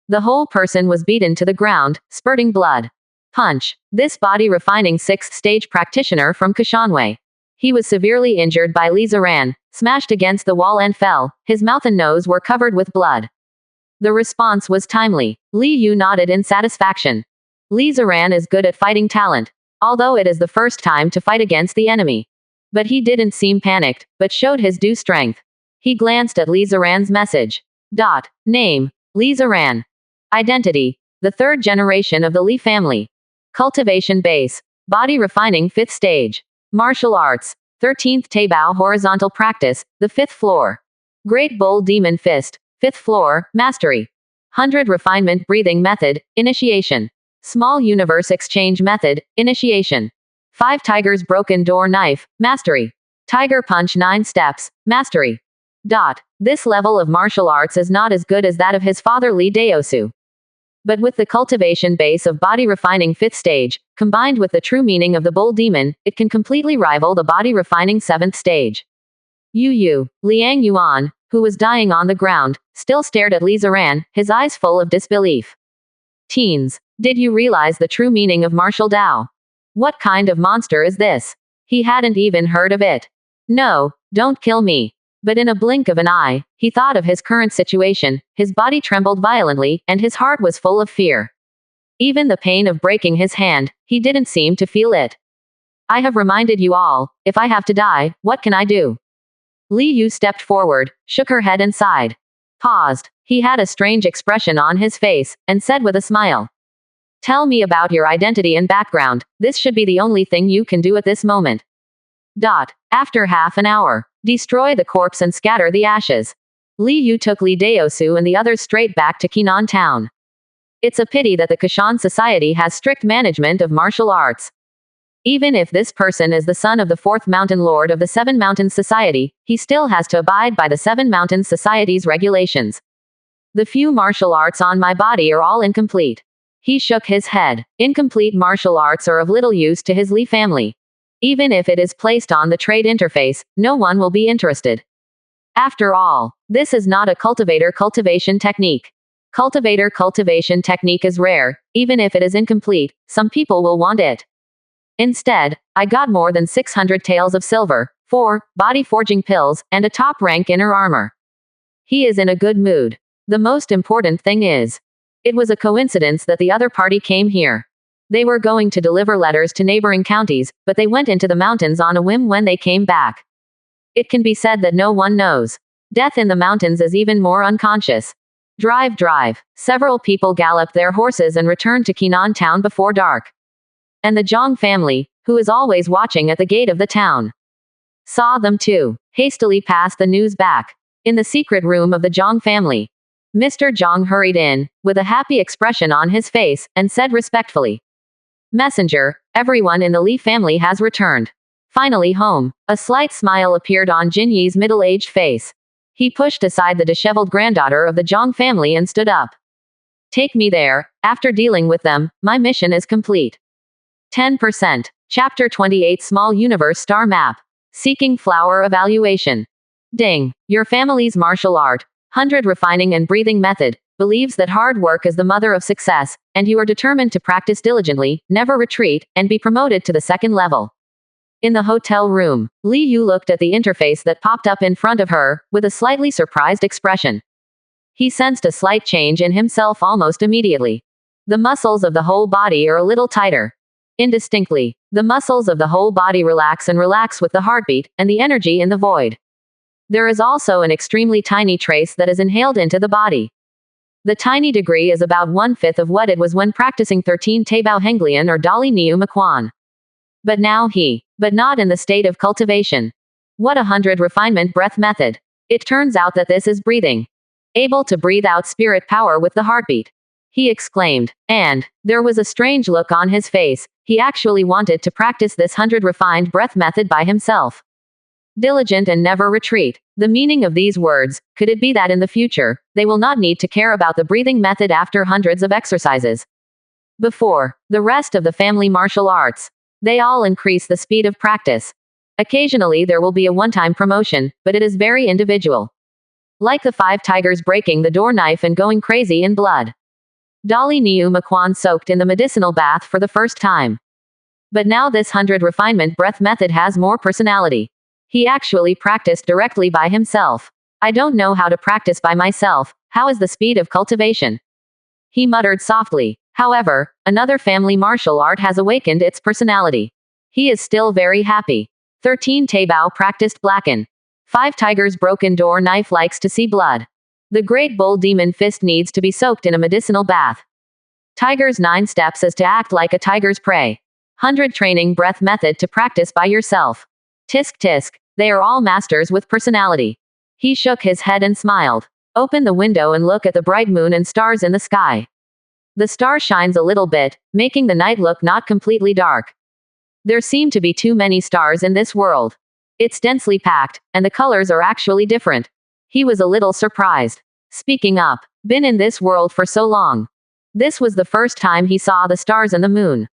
The whole person was beaten to the ground, spurting blood. Punch. This body refining 6th stage practitioner from Kashanwei. He was severely injured by Li Ziran, smashed against the wall and fell. His mouth and nose were covered with blood. The response was timely. Li Yu nodded in satisfaction. Li Ziran is good at fighting talent. Although it is the first time to fight against the enemy. But he didn't seem panicked, but showed his due strength. He glanced at Li Ziran's message. Name. Li Ziran. Identity. The 3rd generation of the Li family. Cultivation base. Body refining 5th stage. Martial arts. 13th Taibao horizontal practice, the 5th floor. Great Bull Demon Fist. 5th floor, mastery. 100 refinement breathing method, initiation. Small universe exchange method, initiation. 5 tigers broken door knife, mastery. Tiger punch 9 steps, mastery. This level of martial arts is not as good as that of his father Li Daosu. But with the cultivation base of body refining 5th stage, combined with the true meaning of the bull demon, it can completely rival the body refining 7th stage. Liang Yuan, who was dying on the ground, still stared at Li Ziran, his eyes full of disbelief. Teens, did you realize the true meaning of martial Tao? What kind of monster is this? He hadn't even heard of it. No, don't kill me. But in a blink of an eye, he thought of his current situation, his body trembled violently, and his heart was full of fear. Even the pain of breaking his hand, he didn't seem to feel it. I have reminded you all, if I have to die, what can I do? Li Yu stepped forward, shook her head and sighed. Paused. He had a strange expression on his face, and said with a smile. Tell me about your identity and background, this should be the only thing you can do at this moment. After half an hour. Destroy the corpse and scatter the ashes. Li Yu took Li Daosu and the others straight back to Qinan town. It's a pity that the Kashan society has strict management of martial arts. Even if this person is the son of the 4th Mountain Lord of the 7 Mountains Society, he still has to abide by the 7 Mountains Society's regulations. The few martial arts on my body are all incomplete. He shook his head. Incomplete martial arts are of little use to his Li family. Even if it is placed on the trade interface, no one will be interested. After all, this is not a cultivator cultivation technique. Cultivator cultivation technique is rare, even if it is incomplete, some people will want it. Instead, I got more than 600 taels of silver, 4 body forging pills, and a top rank inner armor. He is in a good mood. The most important thing is, it was a coincidence that the other party came here. They were going to deliver letters to neighboring counties, but they went into the mountains on a whim when they came back. It can be said that no one knows. Death in the mountains is even more unconscious. Drive. Several people galloped their horses and returned to Qinan town before dark. And the Zhang family, who is always watching at the gate of the town, saw them too, hastily passed the news back. In the secret room of the Zhang family. Mr. Zhang hurried in, with a happy expression on his face, and said respectfully, "Messenger, everyone in the Li family has returned. Finally home." A slight smile appeared on Jin Yi's middle-aged face. He pushed aside the disheveled granddaughter of the Zhang family and stood up. "Take me there. After dealing with them, my mission is complete." 10%. Chapter 28 Small Universe Star Map. Seeking Flower Evaluation. Ding. Your family's martial art, 100 refining and breathing method, believes that hard work is the mother of success, and you are determined to practice diligently, never retreat, and be promoted to the second level. In the hotel room, Li Yu looked at the interface that popped up in front of her, with a slightly surprised expression. He sensed a slight change in himself almost immediately. The muscles of the whole body are a little tighter. Indistinctly, the muscles of the whole body relax with the heartbeat, and the energy in the void. There is also an extremely tiny trace that is inhaled into the body. The tiny degree is about 1/5 of what it was when practicing 13 Taibao Henglian or Dali Niu Makwan. But not in the state of cultivation. What 100 refinement breath method. It turns out that this is breathing. Able to breathe out spirit power with the heartbeat. He exclaimed. And, there was a strange look on his face, he actually wanted to practice this 100 refined breath method by himself. Diligent and never retreat. The meaning of these words, could it be that in the future, they will not need to care about the breathing method after hundreds of exercises? Before, the rest of the family martial arts, they all increase the speed of practice. Occasionally there will be a one-time promotion, but it is very individual. Like the 5 tigers breaking the door knife and going crazy in blood. Dali Niu Makwan soaked in the medicinal bath for the first time. But now this 100 refinement breath method has more personality. He actually practiced directly by himself. I don't know how to practice by myself, how is the speed of cultivation? He muttered softly. However, another family martial art has awakened its personality. He is still very happy. 13 Taibao practiced Blacken. 5 tigers broken door knife likes to see blood. The great bull demon fist needs to be soaked in a medicinal bath. Tiger's 9 steps is to act like a tiger's prey. 100 training breath method to practice by yourself. Tisk tisk, they are all masters with personality. He shook his head and smiled. Open the window and look at the bright moon and stars in the sky. The star shines a little bit, making the night look not completely dark. There seem to be too many stars in this world. It's densely packed, and the colors are actually different. He was a little surprised. Speaking up, been in this world for so long. This was the first time he saw the stars and the moon.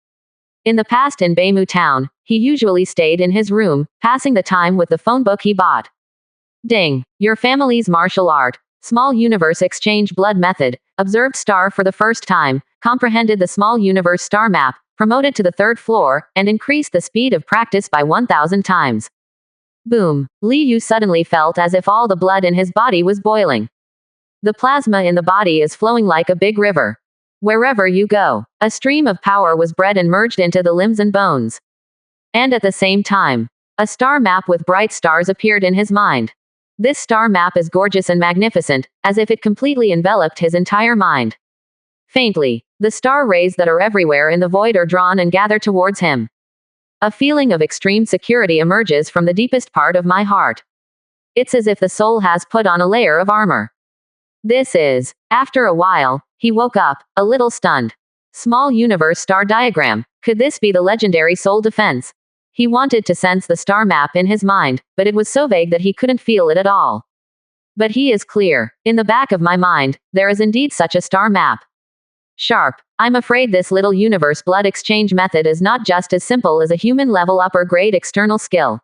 In the past in Beimu town, he usually stayed in his room, passing the time with the phone book he bought. Ding. Your family's martial art, small universe exchange blood method, observed star for the first time, comprehended the small universe star map, promoted to the 3rd floor, and increased the speed of practice by 1,000 times. Boom. Li Yu suddenly felt as if all the blood in his body was boiling. The plasma in the body is flowing like a big river. Wherever you go, a stream of power was bred and merged into the limbs and bones. And at the same time, a star map with bright stars appeared in his mind. This star map is gorgeous and magnificent, as if it completely enveloped his entire mind. Faintly, the star rays that are everywhere in the void are drawn and gather towards him. A feeling of extreme security emerges from the deepest part of my heart. It's as if the soul has put on a layer of armor. This is. After a while, he woke up, a little stunned. Small universe star diagram. Could this be the legendary soul defense? He wanted to sense the star map in his mind, but it was so vague that he couldn't feel it at all. But he is clear. In the back of my mind, there is indeed such a star map. Sharp. I'm afraid this little universe blood exchange method is not just as simple as a human level upper grade external skill.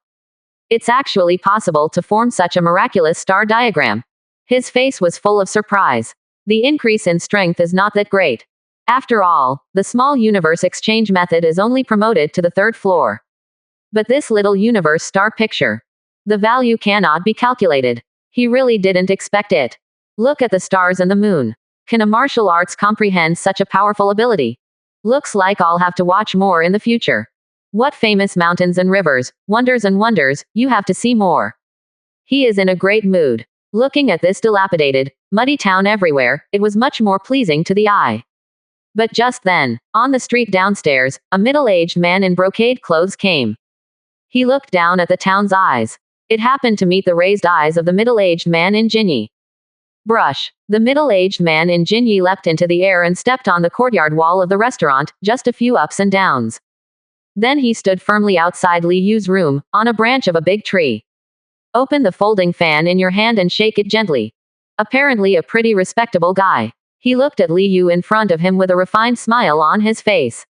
It's actually possible to form such a miraculous star diagram. His face was full of surprise. The increase in strength is not that great. After all, the small universe exchange method is only promoted to the 3rd floor. But this little universe star picture. The value cannot be calculated. He really didn't expect it. Look at the stars and the moon. Can a martial arts comprehend such a powerful ability? Looks like I'll have to watch more in the future. What famous mountains and rivers, wonders and wonders, you have to see more. He is in a great mood. Looking at this dilapidated, muddy town everywhere, it was much more pleasing to the eye. But just then, on the street downstairs, a middle-aged man in brocade clothes came. He looked down at the town's eyes. It happened to meet the raised eyes of the middle-aged man in Jinyi. Brush. The middle-aged man in Jinyi leapt into the air and stepped on the courtyard wall of the restaurant, just a few ups and downs. Then he stood firmly outside Li Yu's room, on a branch of a big tree. Open the folding fan in your hand and shake it gently. Apparently a pretty respectable guy. He looked at Li Yu in front of him with a refined smile on his face.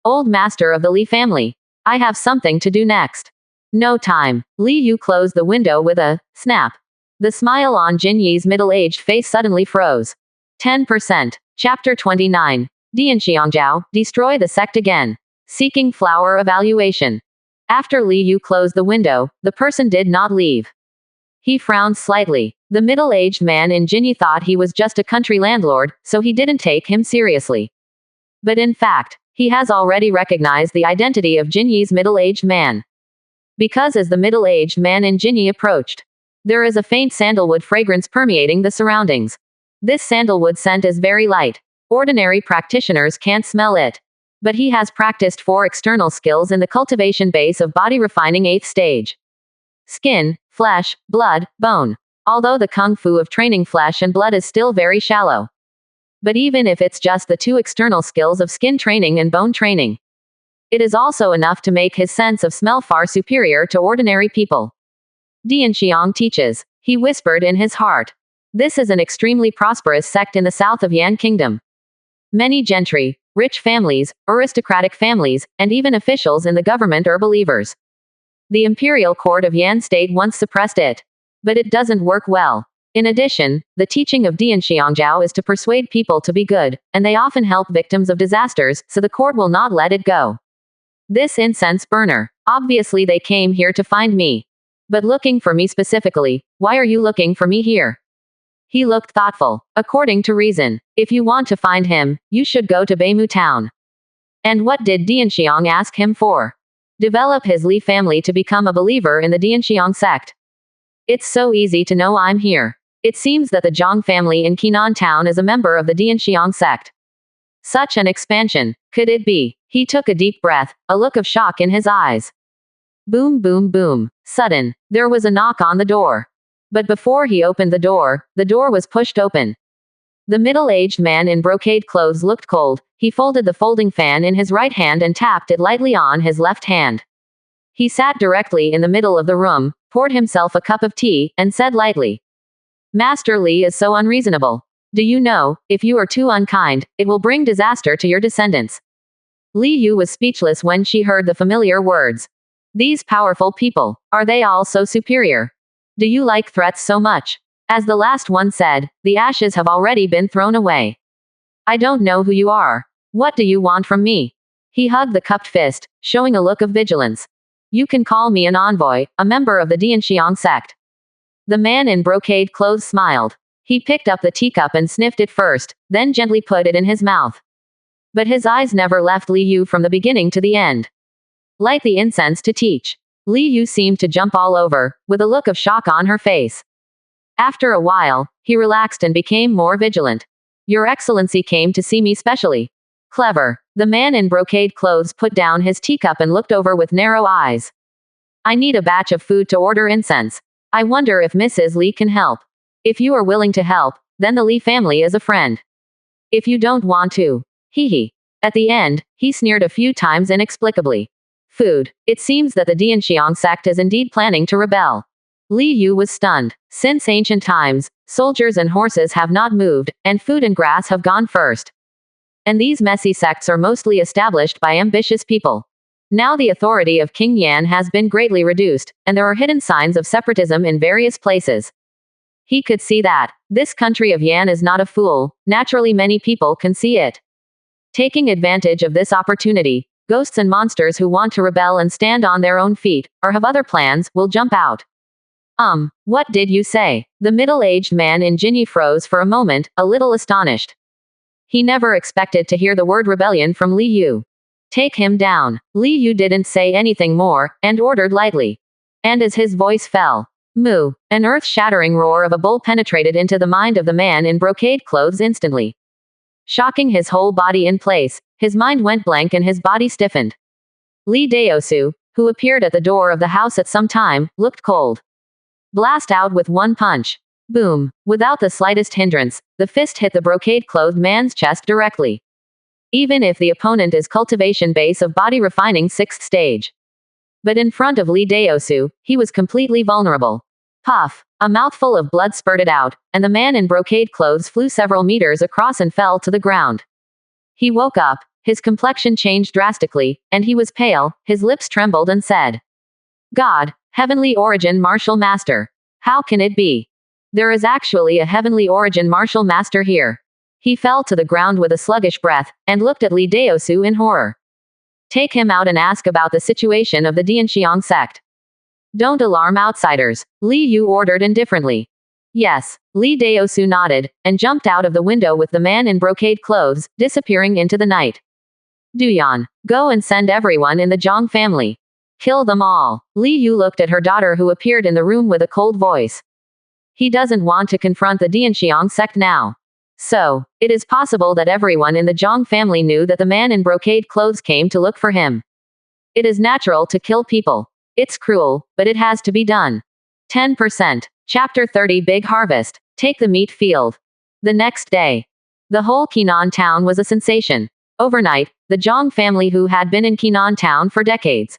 Old master of the Li family. I have something to do next. No time. Li Yu closed the window with a snap. The smile on Jinyi's middle-aged face suddenly froze. 10%. Chapter 29. Dianxiangjiao, destroy the sect again. Seeking flower evaluation. After Li Yu closed the window, the person did not leave. He frowned slightly. The middle-aged man in Jinyi thought he was just a country landlord, so he didn't take him seriously. But in fact, he has already recognized the identity of Jinyi's middle-aged man. Because as the middle-aged man in Jinyi approached, there is a faint sandalwood fragrance permeating the surroundings. This sandalwood scent is very light. Ordinary practitioners can't smell it. But he has practiced 4 external skills in the cultivation base of body refining 8th stage. Skin, flesh, blood, bone. Although the kung fu of training flesh and blood is still very shallow. But even if it's just the 2 external skills of skin training and bone training, it is also enough to make his sense of smell far superior to ordinary people. Dianxiang teaches, he whispered in his heart. This is an extremely prosperous sect in the south of Yan Kingdom. Many gentry, rich families, aristocratic families, and even officials in the government are believers. The imperial court of Yan State once suppressed it. But it doesn't work well. In addition, the teaching of Dianxiangjiao is to persuade people to be good, and they often help victims of disasters, so the court will not let it go. This incense burner. Obviously they came here to find me. But looking for me specifically, why are you looking for me here? He looked thoughtful. According to reason, if you want to find him, you should go to Beimu town. And what did Dianxiang ask him for? Develop his Li family to become a believer in the Dianxiang sect. It's so easy to know I'm here. It seems that the Zhang family in Qinan town is a member of the Dianxiang sect. Such an expansion, could it be? He took a deep breath, a look of shock in his eyes. Boom, boom, boom. Sudden, there was a knock on the door. But before he opened the door was pushed open. The middle-aged man in brocade clothes looked cold. He folded the folding fan in his right hand and tapped it lightly on his left hand. He sat directly in the middle of the room, poured himself a cup of tea, and said lightly, Master Li is so unreasonable. Do you know, if you are too unkind, it will bring disaster to your descendants. Li Yu was speechless when she heard the familiar words. These powerful people, are they all so superior? Do you like threats so much? As the last one said, the ashes have already been thrown away. I don't know who you are. What do you want from me? He hugged the cupped fist, showing a look of vigilance. You can call me an envoy, a member of the Dianxiang sect. The man in brocade clothes smiled. He picked up the teacup and sniffed it first, then gently put it in his mouth. But his eyes never left Li Yu from the beginning to the end. Light the incense to teach. Li Yu seemed to jump all over, with a look of shock on her face. After a while, he relaxed and became more vigilant. Your Excellency came to see me specially. Clever. The man in brocade clothes put down his teacup and looked over with narrow eyes. I need a batch of food to order incense. I wonder if Mrs. Li can help. If you are willing to help, then the Li family is a friend. If you don't want to. Hee. At the end, he sneered a few times inexplicably. Food. It seems that the Dianxiang sect is indeed planning to rebel. Li Yu was stunned. Since ancient times, soldiers and horses have not moved, and food and grass have gone first. And these messy sects are mostly established by ambitious people. Now the authority of King Yan has been greatly reduced, and there are hidden signs of separatism in various places. He could see that. This country of Yan is not a fool. Naturally many people can see it. Taking advantage of this opportunity, ghosts and monsters who want to rebel and stand on their own feet, or have other plans, will jump out. What did you say? The middle-aged man in Jinyi froze for a moment, a little astonished. He never expected to hear the word rebellion from Li Yu. Take him down. Li Yu didn't say anything more, and ordered lightly. And as his voice fell, moo, an earth-shattering roar of a bull penetrated into the mind of the man in brocade clothes instantly. Shocking his whole body in place, his mind went blank and his body stiffened. Li Daosu, who appeared at the door of the house at some time, looked cold. Blast out with one punch. Boom. Without the slightest hindrance, the fist hit the brocade-clothed man's chest directly. Even if the opponent is cultivation base of body refining 6th stage. But in front of Lee Daosu, he was completely vulnerable. Puff. A mouthful of blood spurted out, and the man in brocade clothes flew several meters across and fell to the ground. He woke up, his complexion changed drastically, and he was pale, his lips trembled and said, "God, heavenly origin martial master. How can it be? There is actually a heavenly origin martial master here." He fell to the ground with a sluggish breath, and looked at Li Daosu in horror. "Take him out and ask about the situation of the Dianxiang sect. Don't alarm outsiders," Li Yu ordered indifferently. "Yes." Li Daosu nodded, and jumped out of the window with the man in brocade clothes, disappearing into the night. "Duyan, go and send everyone in the Zhang family. Kill them all." Li Yu looked at her daughter who appeared in the room with a cold voice. He doesn't want to confront the Dianxiang sect now. So, it is possible that everyone in the Zhang family knew that the man in brocade clothes came to look for him. It is natural to kill people. It's cruel, but it has to be done. 10%. Chapter 30 Big Harvest. Take the meat field. The next day. The whole Qinan town was a sensation. Overnight, the Zhang family who had been in Qinan town for decades.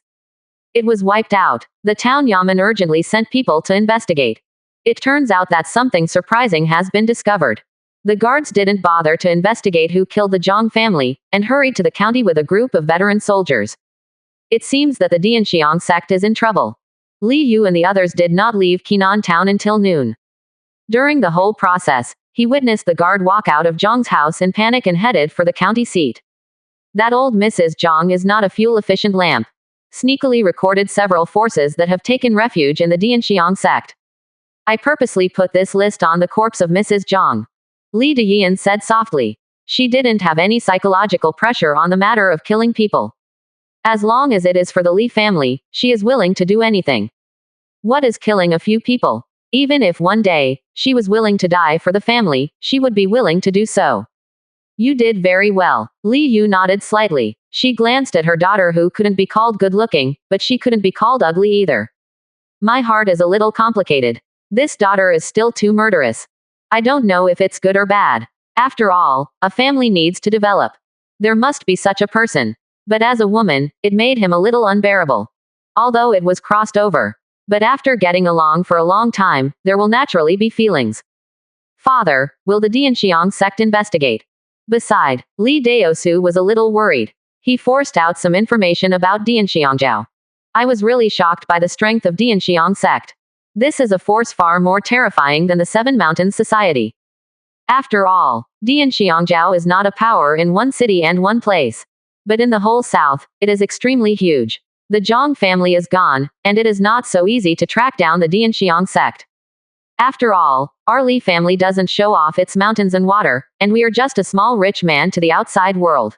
It was wiped out. The town yamen urgently sent people to investigate. It turns out that something surprising has been discovered. The guards didn't bother to investigate who killed the Zhang family, and hurried to the county with a group of veteran soldiers. It seems that the Dianxiang sect is in trouble. Li Yu and the others did not leave Qinan town until noon. During the whole process, he witnessed the guard walk out of Zhang's house in panic and headed for the county seat. That old Mrs. Zhang is not a fuel-efficient lamp. Sneakily recorded several forces that have taken refuge in the Dianxiang sect. I purposely put this list on the corpse of Mrs. Zhang. Li Deyan said softly. She didn't have any psychological pressure on the matter of killing people. As long as it is for the Li family, she is willing to do anything. What is killing a few people? Even if one day, she was willing to die for the family, she would be willing to do so. You did very well. Li Yu nodded slightly. She glanced at her daughter who couldn't be called good-looking, but she couldn't be called ugly either. My heart is a little complicated. This daughter is still too murderous. I don't know if it's good or bad. After all, a family needs to develop. There must be such a person. But as a woman, it made him a little unbearable. Although it was crossed over. But after getting along for a long time, there will naturally be feelings. Father, will the Dianxiang sect investigate? Beside, Li Daosu was a little worried. He forced out some information about Dianxiangjiao. I was really shocked by the strength of Dianxiang sect. This is a force far more terrifying than the Seven Mountains Society. After all, Dianxiangjiao is not a power in one city and one place. But in the whole south, it is extremely huge. The Zhang family is gone, and it is not so easy to track down the Dianxiang sect. After all, our Li family doesn't show off its mountains and water, and we are just a small rich man to the outside world.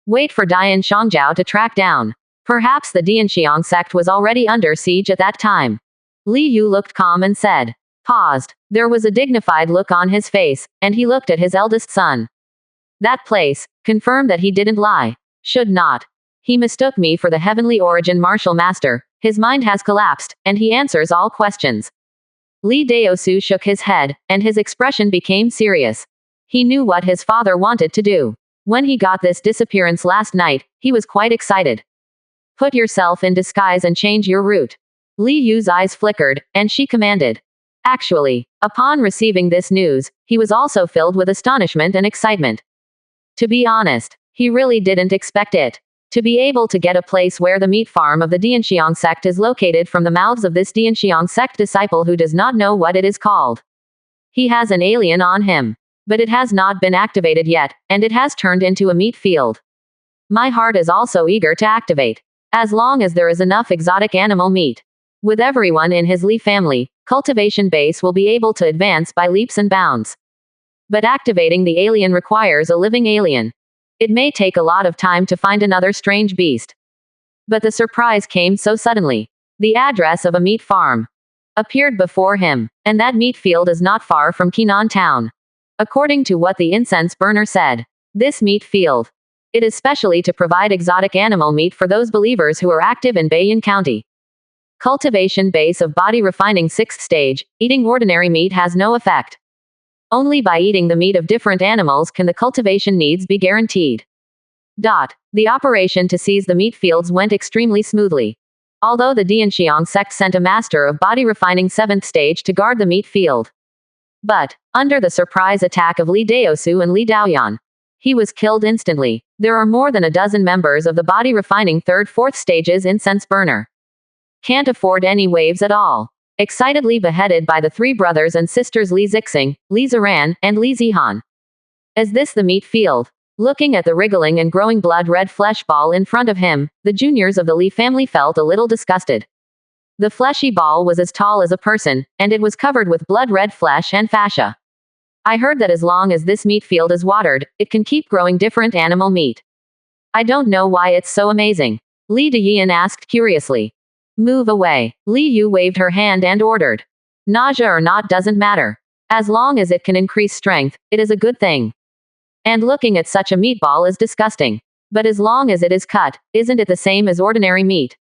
Wait for Dianxiangjiao to track down. Perhaps the Dianxiang sect was already under siege at that time. Li Yu looked calm and said. Paused. There was a dignified look on his face, and he looked at his eldest son. That place confirmed that he didn't lie. Should not. He mistook me for the heavenly origin martial master. His mind has collapsed, and he answers all questions. Li Daosu shook his head, and his expression became serious. He knew what his father wanted to do. When he got this disappearance last night, he was quite excited. Put yourself in disguise and change your route. Li Yu's eyes flickered, and she commanded. Actually, upon receiving this news, he was also filled with astonishment and excitement. To be honest, he really didn't expect it. To be able to get a place where the meat farm of the Dianxiang sect is located from the mouths of this Dianxiang sect disciple who does not know what it is called. He has an alien on him. But it has not been activated yet, and it has turned into a meat field. My heart is also eager to activate. As long as there is enough exotic animal meat. With everyone in his Li family, cultivation base will be able to advance by leaps and bounds. But activating the alien requires a living alien. It may take a lot of time to find another strange beast. But the surprise came so suddenly. The address of a meat farm appeared before him, and that meat field is not far from Qinan town. According to what the incense burner said, this meat field, it is specially to provide exotic animal meat for those believers who are active in Beiyin County. Cultivation base of body refining 6th stage. Eating ordinary meat has no effect. Only by eating the meat of different animals can the cultivation needs be guaranteed. The operation to seize the meat fields went extremely smoothly. Although the Dianxiang sect sent a master of body refining 7th stage to guard the meat field. But, under the surprise attack of Li Daosu and Li Daoyan, he was killed instantly. There are more than a dozen members of the body refining 3rd, 4th stages incense burner. Can't afford any waves at all. Excitedly beheaded by the 3 brothers and sisters Li Zixing, Li Ziran, and Li Zihan. Is this the meat field? Looking at the wriggling and growing blood-red flesh ball in front of him, the juniors of the Li family felt a little disgusted. The fleshy ball was as tall as a person, and it was covered with blood-red flesh and fascia. I heard that as long as this meat field is watered, it can keep growing different animal meat. I don't know why it's so amazing. Li Deyin asked curiously. Move away. Li Yu waved her hand and ordered. Nausea or not doesn't matter. As long as it can increase strength, it is a good thing. And looking at such a meatball is disgusting. But as long as it is cut, isn't it the same as ordinary meat?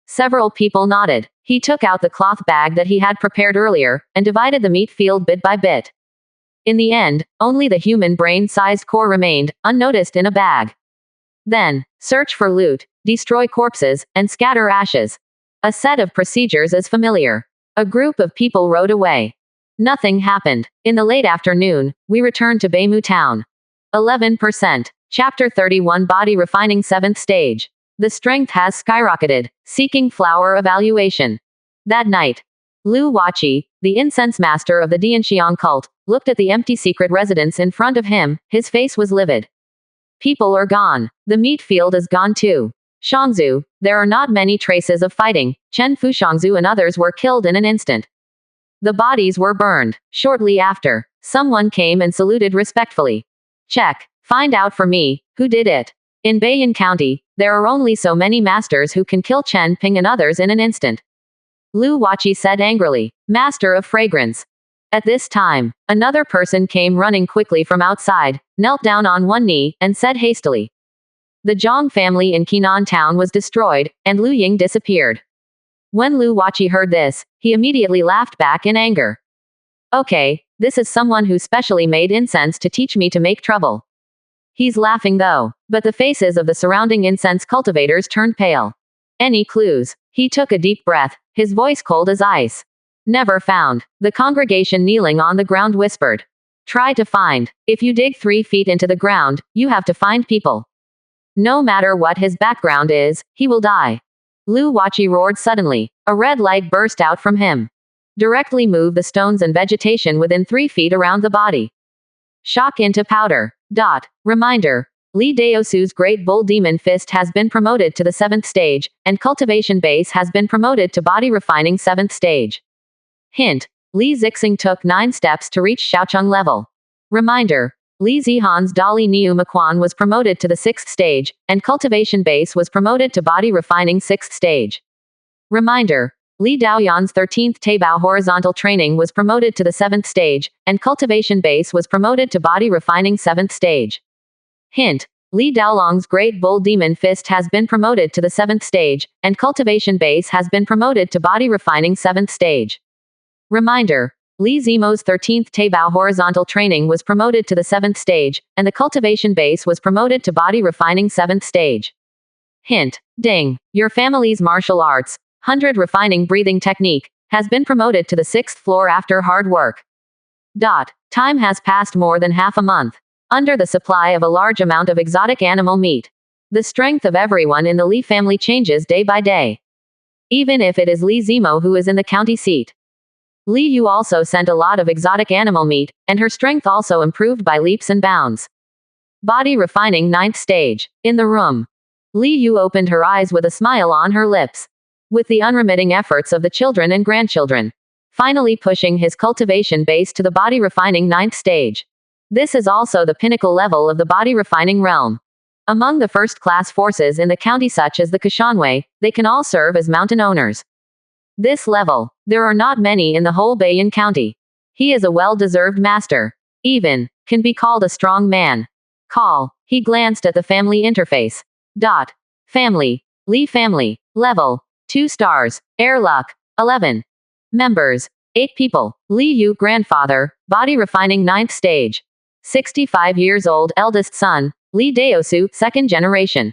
Several people nodded. He took out the cloth bag that he had prepared earlier, and divided the meat field bit by bit. In the end, only the human brain-sized core remained, unnoticed in a bag. Then, search for loot, destroy corpses, and scatter ashes. A set of procedures is familiar. A group of people rode away. Nothing happened. In the late afternoon, we returned to Beimu town. 11%. Chapter 31 Body Refining 7th Stage. The strength has skyrocketed. Seeking flower evaluation. That night, Lu Wachi, the incense master of the Dianxiang cult, looked at the empty secret residence in front of him. His face was livid. People are gone. The meat field is gone too. Shangzu, there are not many traces of fighting. Chen Fu Shangzu and others were killed in an instant. The bodies were burned. Shortly after, someone came and saluted respectfully. Check. Find out for me, who did it. In Beiyin County, there are only so many masters who can kill Chen Ping and others in an instant. Lu Wachi said angrily. Master of fragrance. At this time, another person came running quickly from outside, knelt down on one knee, and said hastily. The Zhang family in Qinan town was destroyed, and Lu Ying disappeared. When Lu Wachi heard this, he immediately laughed back in anger. Okay, this is someone who specially made incense to teach me to make trouble. He's laughing though, but the faces of the surrounding incense cultivators turned pale. Any clues? He took a deep breath, his voice cold as ice. Never found. The congregation kneeling on the ground whispered. Try to find. If you dig 3 feet into the ground, you have to find people. No matter what his background is, he will die. Lu Wachi roared suddenly. A red light burst out from him. Directly move the stones and vegetation within 3 feet around the body. Shock into powder. Reminder. Li Daosu's Great Bull Demon Fist has been promoted to the 7th stage, and Cultivation Base has been promoted to Body Refining 7th stage. Hint. Li Zixing took 9 steps to reach Xiaocheng level. Reminder. Li Zihan's Dali Niu Maquan was promoted to the 6th stage, and Cultivation Base was promoted to Body Refining 6th stage. Reminder. Li Daoyan's 13th Taibao Horizontal Training was promoted to the 7th stage, and Cultivation Base was promoted to Body Refining 7th stage. Hint. Li Daolong's Great Bull Demon Fist has been promoted to the 7th stage, and Cultivation Base has been promoted to Body Refining 7th stage. Reminder. Li Zimo's 13th Taibao Horizontal Training was promoted to the 7th stage, and the Cultivation Base was promoted to Body Refining 7th stage. Hint. Ding. Your family's martial arts, 100 Refining Breathing Technique, has been promoted to the 6th floor after hard work. Time has passed more than half a month. Under the supply of a large amount of exotic animal meat. The strength of everyone in the Li family changes day by day. Even if it is Li Zimo who is in the county seat. Li Yu also sent a lot of exotic animal meat, and her strength also improved by leaps and bounds. Body Refining 9th stage. In the room. Li Yu opened her eyes with a smile on her lips. With the unremitting efforts of the children and grandchildren. Finally pushing his cultivation base to the Body Refining 9th stage. This is also the pinnacle level of the body refining realm. Among the first-class forces in the county such as the Kashanwei, they can all serve as mountain owners. This level, there are not many in the whole Beiyin County. He is a well-deserved master. Even, can be called a strong man. He glanced at the family interface. Family. Li family. Level. 2 stars. Air luck. 11. Members. 8 people. Li Yu, grandfather, body refining 9th stage. 65 years old, eldest son, Li Daosu, 2nd generation.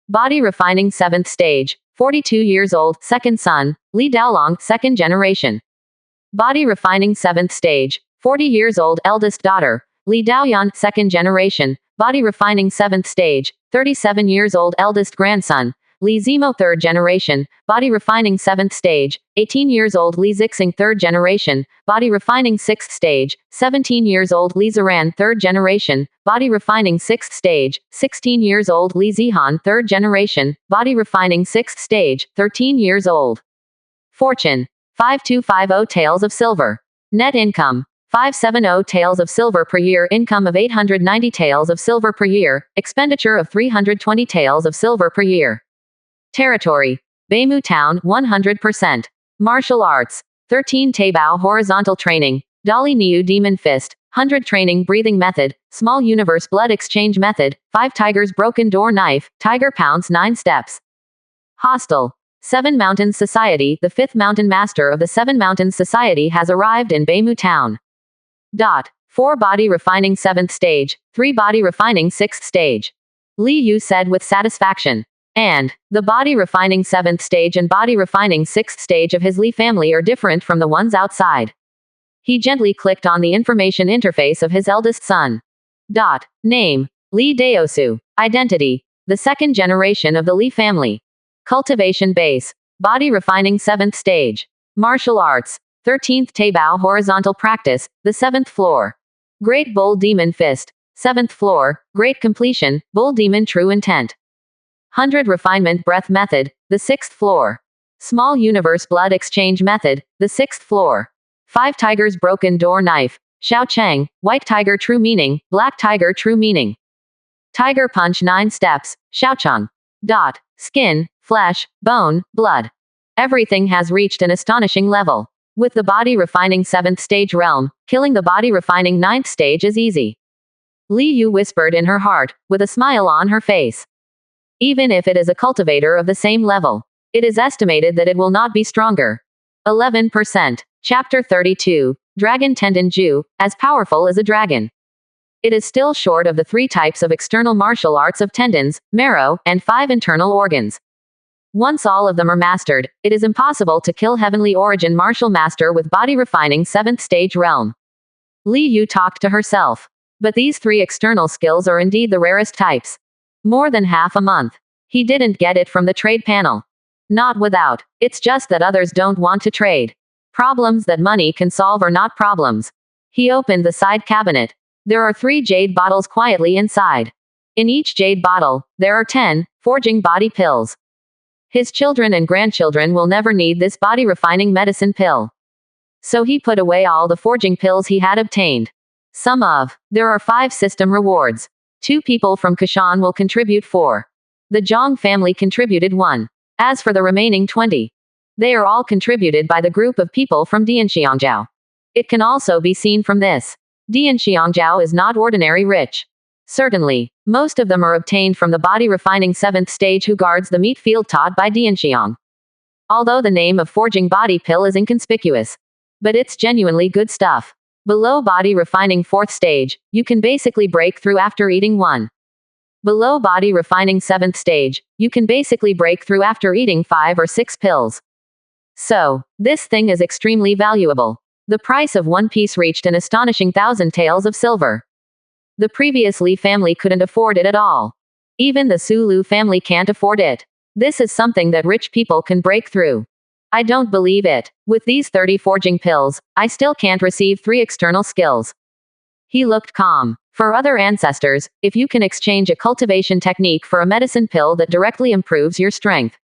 Body refining 7th stage. 42 years old, second son, Li Daolong, 2nd generation. Body refining 7th stage. 40 years old, eldest daughter, Li Daoyan, 2nd generation. Body refining 7th stage. 37 years old, eldest grandson, Li Zimo, 3rd generation. Body refining 7th stage. 18 years old, Li Zixing, 3rd generation. Body refining 6th stage. 17 years old, Li Ziran, 3rd generation. Body refining 6th stage. 16 years old, Li Zihan, 3rd generation. Body refining 6th stage. 13 years old. Fortune. 5250 taels of silver. Net income. 570 taels of silver per year. Income of 890 taels of silver per year. Expenditure of 320 taels of silver per year. Territory. Beimu Town, 100%. Martial arts. 13 Taibao horizontal training. Dali Niu demon fist. 100 training breathing method. Small universe blood exchange method. 5 tigers broken door knife. Tiger pounce 9 steps. Hostel. 7 Mountains Society. The 5th mountain master of the 7 Mountains Society has arrived in Beimu Town. 4 body refining 7th stage. 3 body refining 6th stage. Li Yu said with satisfaction. And the body refining 7th stage and body refining 6th stage of his Li family are different from the ones outside. He gently clicked on the information interface of his eldest son. Name. Li Daosu. Identity. The 2nd generation of the Li family. Cultivation base. Body refining 7th stage. Martial arts. 13th Taibao horizontal practice. The 7th floor. Great Bull Demon Fist. 7th floor. Great completion. Bull Demon True Intent. 100 Refinement Breath Method, the 6th floor. Small Universe Blood Exchange Method, the 6th floor. 5 Tigers Broken Door Knife, Xiao Cheng, White Tiger True Meaning, Black Tiger True Meaning. Tiger Punch 9 Steps, Xiaocheng. Skin, flesh, bone, blood. Everything has reached an astonishing level. With the body refining 7th stage realm, killing the body refining 9th stage is easy. Li Yu whispered in her heart, with a smile on her face. Even if it is a cultivator of the same level, it is estimated that it will not be stronger. 11%. Chapter 32. Dragon Tendon Ju, as powerful as a dragon. It is still short of the 3 types of external martial arts of tendons, marrow, and 5 internal organs. Once all of them are mastered, it is impossible to kill Heavenly Origin Martial Master with body refining 7th stage realm. Li Yu talked to herself. But these 3 external skills are indeed the rarest types. More than half a month. He didn't get it from the trade panel. Not without. It's just that others don't want to trade. Problems that money can solve are not problems. He opened the side cabinet. There are 3 jade bottles quietly inside. In each jade bottle, there are 10 forging body pills. His children and grandchildren will never need this body refining medicine pill. So he put away all the forging pills he had obtained. There are 5 system rewards. 2 people from Kashan will contribute 4. The Zhang family contributed 1. As for the remaining 20, they are all contributed by the group of people from Dianxiangjiao. It can also be seen from this. Dianxiangjiao is not ordinary rich. Certainly, most of them are obtained from the body refining 7th stage who guards the meat field taught by Dianxiang. Although the name of forging body pill is inconspicuous. But it's genuinely good stuff. Below body refining 4th stage, you can basically break through after eating 1. Below body refining 7th stage, you can basically break through after eating 5 or 6 pills. So, this thing is extremely valuable. The price of one piece reached an astonishing 1,000 taels of silver. The previous Li family couldn't afford it at all. Even the Su Lu family can't afford it. This is something that rich people can break through. I don't believe it. With these 30 forging pills, I still can't receive 3 external skills. He looked calm. For other ancestors, if you can exchange a cultivation technique for a medicine pill that directly improves your strength,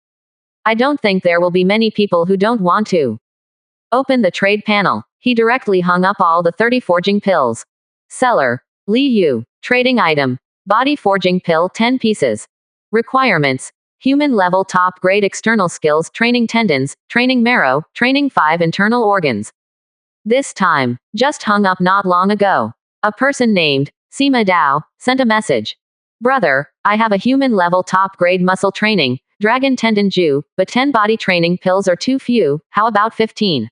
I don't think there will be many people who don't want to. Open the trade panel. He directly hung up all the 30 forging pills. Seller. Li Yu. Trading item. Body forging pill 10 pieces. Requirements. Human level top grade external skills training tendons, training marrow, training 5 internal organs. This time, just hung up not long ago. A person named Sima Dao sent a message. Brother, I have a human level top grade muscle training, Dragon Tendon Ju, but 10 body training pills are too few, how about 15?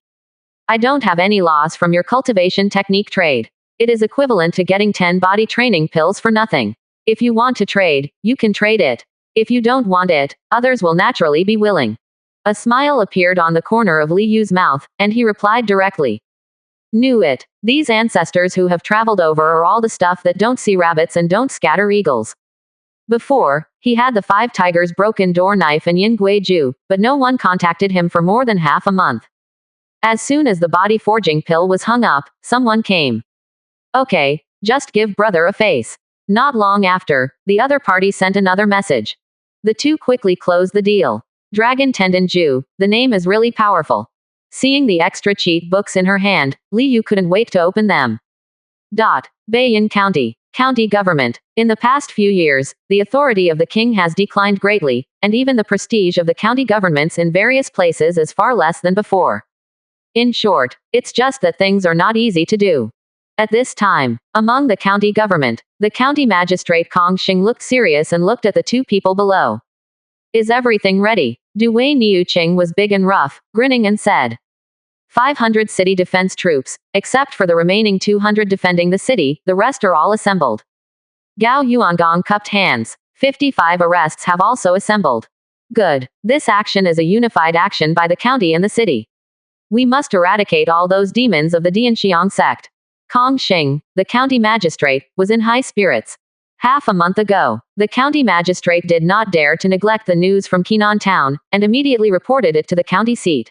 I don't have any loss from your cultivation technique trade. It is equivalent to getting 10 body training pills for nothing. If you want to trade, you can trade it. If you don't want it, others will naturally be willing. A smile appeared on the corner of Li Yu's mouth, and he replied directly. Knew it. These ancestors who have traveled over are all the stuff that don't see rabbits and don't scatter eagles. Before, he had the 5 tigers broken door knife and Yin Gui Ju, but no one contacted him for more than half a month. As soon as the body forging pill was hung up, someone came. Okay, just give brother a face. Not long after, the other party sent another message. The two quickly closed the deal. Dragon Tendon Ju, the name is really powerful. Seeing the extra cheat books in her hand, Li Yu couldn't wait to open them. Beiyin County. County government. In the past few years, the authority of the king has declined greatly, and even the prestige of the county governments in various places is far less than before. In short, it's just that things are not easy to do. At this time, among the county government, the county magistrate Kong Xing looked serious and looked at the two people below. Is everything ready? Wei Niuqing was big and rough, grinning and said. 500 city defense troops, except for the remaining 200 defending the city, the rest are all assembled. Gao Yuangong cupped hands. 55 arrests have also assembled. Good. This action is a unified action by the county and the city. We must eradicate all those demons of the Dianxiang sect. Kong Xing, the county magistrate, was in high spirits. Half a month ago, the county magistrate did not dare to neglect the news from Qinan town, and immediately reported it to the county seat.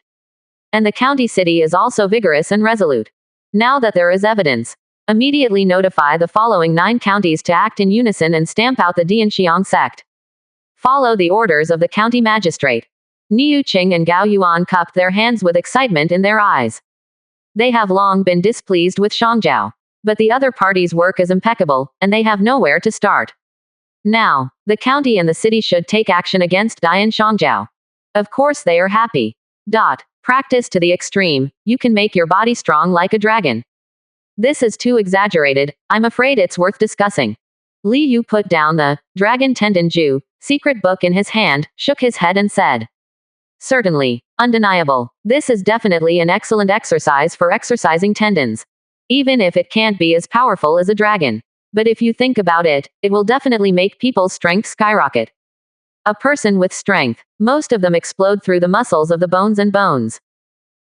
And the county city is also vigorous and resolute. Now that there is evidence, immediately notify the following 9 counties to act in unison and stamp out the Dianxiang sect. Follow the orders of the county magistrate. Niu Qing and Gao Yuan cupped their hands with excitement in their eyes. They have long been displeased with Shangjiao. But the other party's work is impeccable, and they have nowhere to start. Now, the county and the city should take action against Dian Shangjiao. Of course they are happy. Practice to the extreme, you can make your body strong like a dragon. This is too exaggerated, I'm afraid it's worth discussing. Li Yu put down the Dragon Tendon Ju secret book in his hand, shook his head and said. Certainly, undeniable. This is definitely an excellent exercise for exercising tendons. Even if it can't be as powerful as a dragon. But if you think about it, it will definitely make people's strength skyrocket. A person with strength, most of them explode through the muscles of the bones and bones.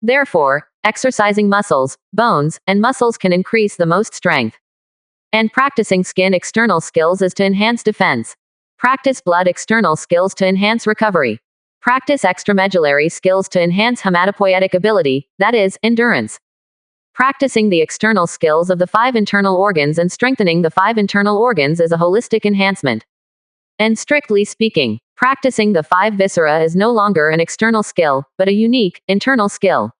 Therefore, exercising muscles, bones, and muscles can increase the most strength. And practicing skin external skills is to enhance defense. Practice blood external skills to enhance recovery. Practice extramedullary skills to enhance hematopoietic ability, that is, endurance. Practicing the external skills of the 5 internal organs and strengthening the 5 internal organs is a holistic enhancement. And strictly speaking, practicing the 5 viscera is no longer an external skill, but a unique, internal skill.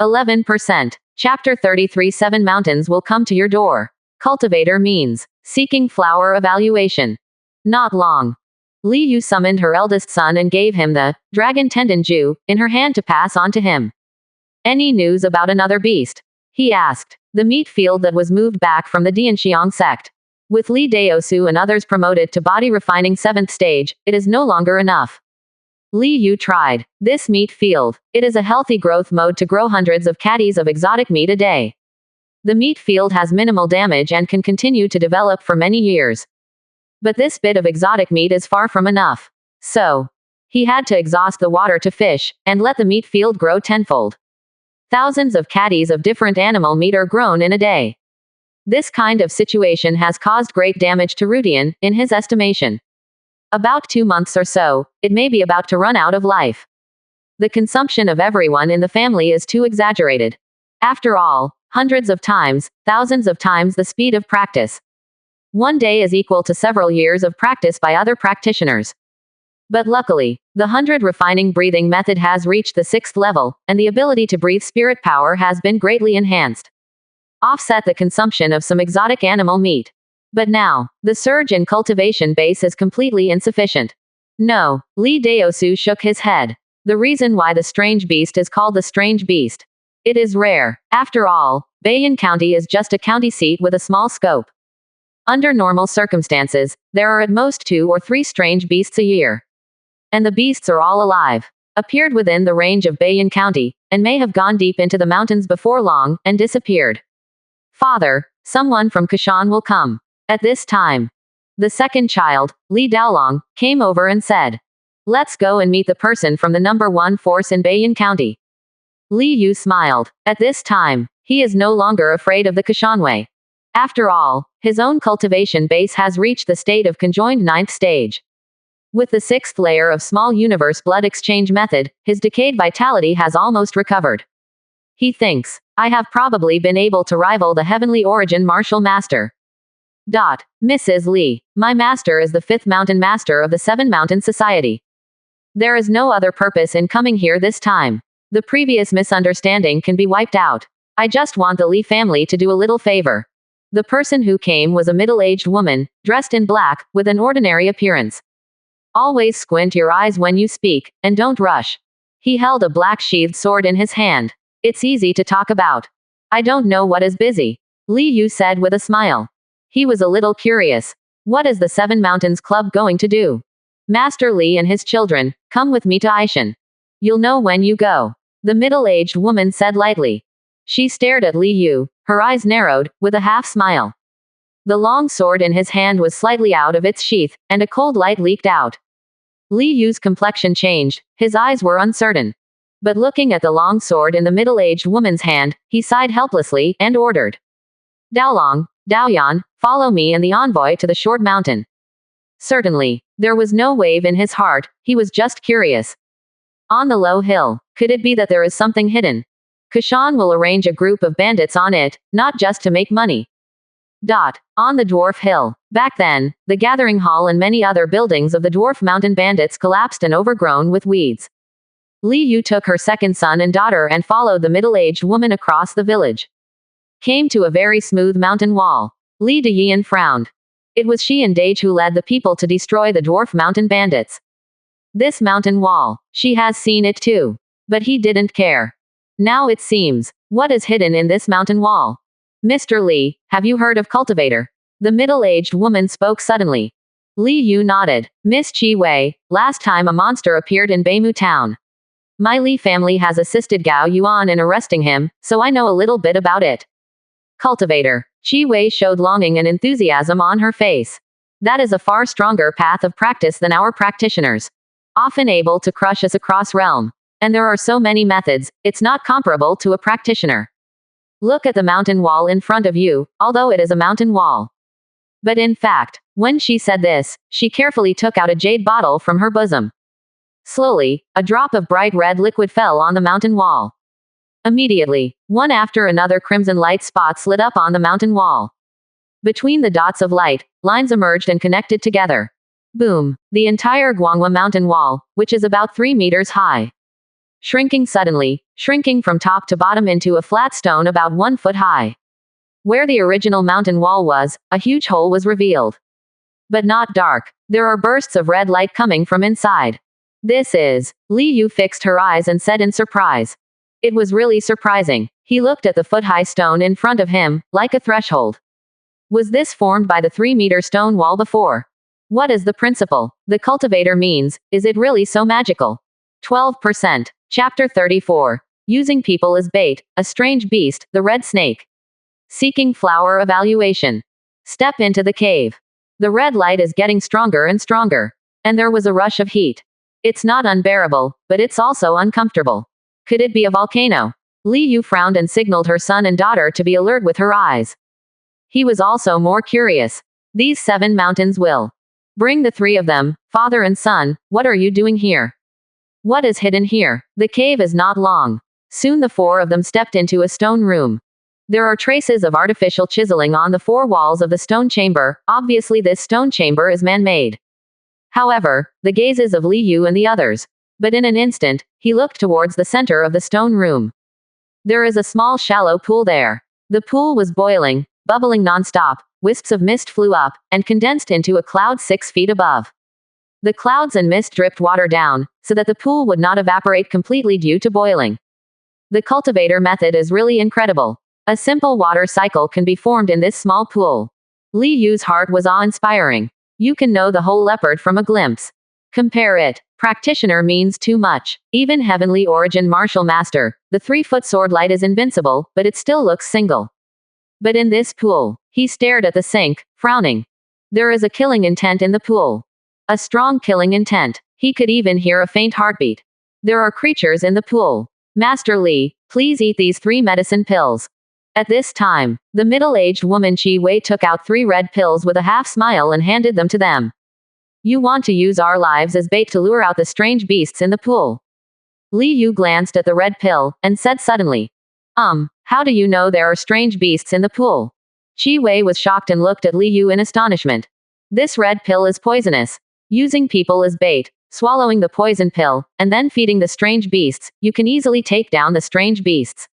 11%. Chapter 33 7 mountains will come to your door. Cultivator means seeking flower evaluation. Not long. Li Yu summoned her eldest son and gave him the Dragon Tendon Ju in her hand to pass on to him. Any news about another beast? He asked. The meat field that was moved back from the Dianxiang sect. With Li Daosu and others promoted to body refining 7th stage, it is no longer enough. Li Yu tried. This meat field. It is a healthy growth mode to grow hundreds of caddies of exotic meat a day. The meat field has minimal damage and can continue to develop for many years. But this bit of exotic meat is far from enough. So, he had to exhaust the water to fish, and let the meat field grow tenfold. Thousands of caddies of different animal meat are grown in a day. This kind of situation has caused great damage to Rudian, in his estimation. About 2 months or so, it may be about to run out of life. The consumption of everyone in the family is too exaggerated. After all, hundreds of times, thousands of times the speed of practice. One day is equal to several years of practice by other practitioners. But luckily, the 100 refining breathing method has reached the 6th level, and the ability to breathe spirit power has been greatly enhanced. Offset the consumption of some exotic animal meat. But now, the surge in cultivation base is completely insufficient. No, Li Daosu shook his head. The reason why the strange beast is called the strange beast. It is rare. After all, Beiyin County is just a county seat with a small scope. Under normal circumstances, there are at most 2 or 3 strange beasts a year. and the beasts are all alive. Appeared within the range of Bayan County, and may have gone deep into the mountains before long, and disappeared. Father, someone from Kashan will come. At this time, the second child, Li Daolong, came over and said, "Let's go and meet the person from the number 1 force in Bayan County." Li Yu smiled. At this time, he is no longer afraid of the Kashanwei. After all, his own cultivation base has reached the state of conjoined 9th stage. With the 6th layer of small universe blood exchange method, his decayed vitality has almost recovered. He thinks, I have probably been able to rival the heavenly origin martial master. Mrs. Li, my master is the 5th mountain master of the 7 mountain society. There is no other purpose in coming here this time. The previous misunderstanding can be wiped out. I just want the Li family to do a little favor. The person who came was a middle-aged woman, dressed in black, with an ordinary appearance. Always squint your eyes when you speak, and don't rush. He held a black sheathed sword in his hand. It's easy to talk about. I don't know what is busy, Li Yu said with a smile. He was a little curious. What is the 7 Mountains Club going to do? Master Li and his children, come with me to Aishan. You'll know when you go, the middle-aged woman said lightly. She stared at Li Yu, her eyes narrowed, with a half-smile. The long sword in his hand was slightly out of its sheath, and a cold light leaked out. Li Yu's complexion changed, his eyes were uncertain. But looking at the long sword in the middle-aged woman's hand, he sighed helplessly, and ordered. Daolong, Daoyan, follow me and the envoy to the short mountain. Certainly. There was no wave in his heart, he was just curious. On the low hill, could it be that there is something hidden? Kashan will arrange a group of bandits on it, not just to make money. On the dwarf hill. Back then, the gathering hall and many other buildings of the dwarf mountain bandits collapsed and overgrown with weeds. Li Yu took her second son and daughter and followed the middle-aged woman across the village. Came to a very smooth mountain wall. Li Deyin frowned. It was she and Dage who led the people to destroy the dwarf mountain bandits. This mountain wall, she has seen it too. But he didn't care. Now it seems, what is hidden in this mountain wall? Mr. Li, have you heard of Cultivator? The middle-aged woman spoke suddenly. Li Yu nodded. Miss Chi Wei, last time a monster appeared in Beimu town. My Li family has assisted Gao Yuan in arresting him, so I know a little bit about it. Cultivator. Chi Wei showed longing and enthusiasm on her face. That is a far stronger path of practice than our practitioners. Often able to crush us across realm. And there are so many methods, it's not comparable to a practitioner. Look at the mountain wall in front of you, although it is a mountain wall. But in fact, when she said this, she carefully took out a jade bottle from her bosom. Slowly, a drop of bright red liquid fell on the mountain wall. Immediately, one after another crimson light spots lit up on the mountain wall. Between the dots of light, lines emerged and connected together. Boom! The entire Guanghua mountain wall, which is about 3 meters high. Shrinking suddenly, shrinking from top to bottom into a flat stone about 1 foot high. Where the original mountain wall was, a huge hole was revealed. But not dark. There are bursts of red light coming from inside. This is. Li Yu fixed her eyes and said in surprise. It was really surprising. He looked at the foot-high stone in front of him, like a threshold. Was this formed by the 3-meter stone wall before? What is the principle? The cultivator means, is it really so magical? 12%. Chapter 34. Using people as bait, a strange beast, the red snake. Seeking flower evaluation. Step into the cave. The red light is getting stronger and stronger. And there was a rush of heat. It's not unbearable, but it's also uncomfortable. Could it be a volcano? Li Yu frowned and signaled her son and daughter to be alert with her eyes. He was also more curious. These 7 mountains will bring the 3 of them, father and son, what are you doing here? What is hidden here? The cave is not long. Soon the 4 of them stepped into a stone room. There are traces of artificial chiseling on the 4 walls of the stone chamber, obviously this stone chamber is man-made. However, the gazes of Li Yu and the others. But in an instant, he looked towards the center of the stone room. There is a small shallow pool there. The pool was boiling, bubbling non-stop, wisps of mist flew up, and condensed into a cloud 6 feet above. The clouds and mist dripped water down, so that the pool would not evaporate completely due to boiling. The cultivator method is really incredible. A simple water cycle can be formed in this small pool. Li Yu's heart was awe-inspiring. You can know the whole leopard from a glimpse. Compare it. Practitioner means too much. Even heavenly origin martial master, the 3-foot sword light is invincible, but it still looks single. But in this pool, he stared at the sink, frowning. There is a killing intent in the pool. A strong killing intent. He could even hear a faint heartbeat. There are creatures in the pool. Master Li, please eat these 3 medicine pills. At this time, the middle-aged woman Qi Wei took out 3 red pills with a half smile and handed them to them. You want to use our lives as bait to lure out the strange beasts in the pool. Li Yu glanced at the red pill, and said suddenly. How do you know there are strange beasts in the pool? Qi Wei was shocked and looked at Li Yu in astonishment. This red pill is poisonous. Using people as bait, swallowing the poison pill, and then feeding the strange beasts, you can easily take down the strange beasts.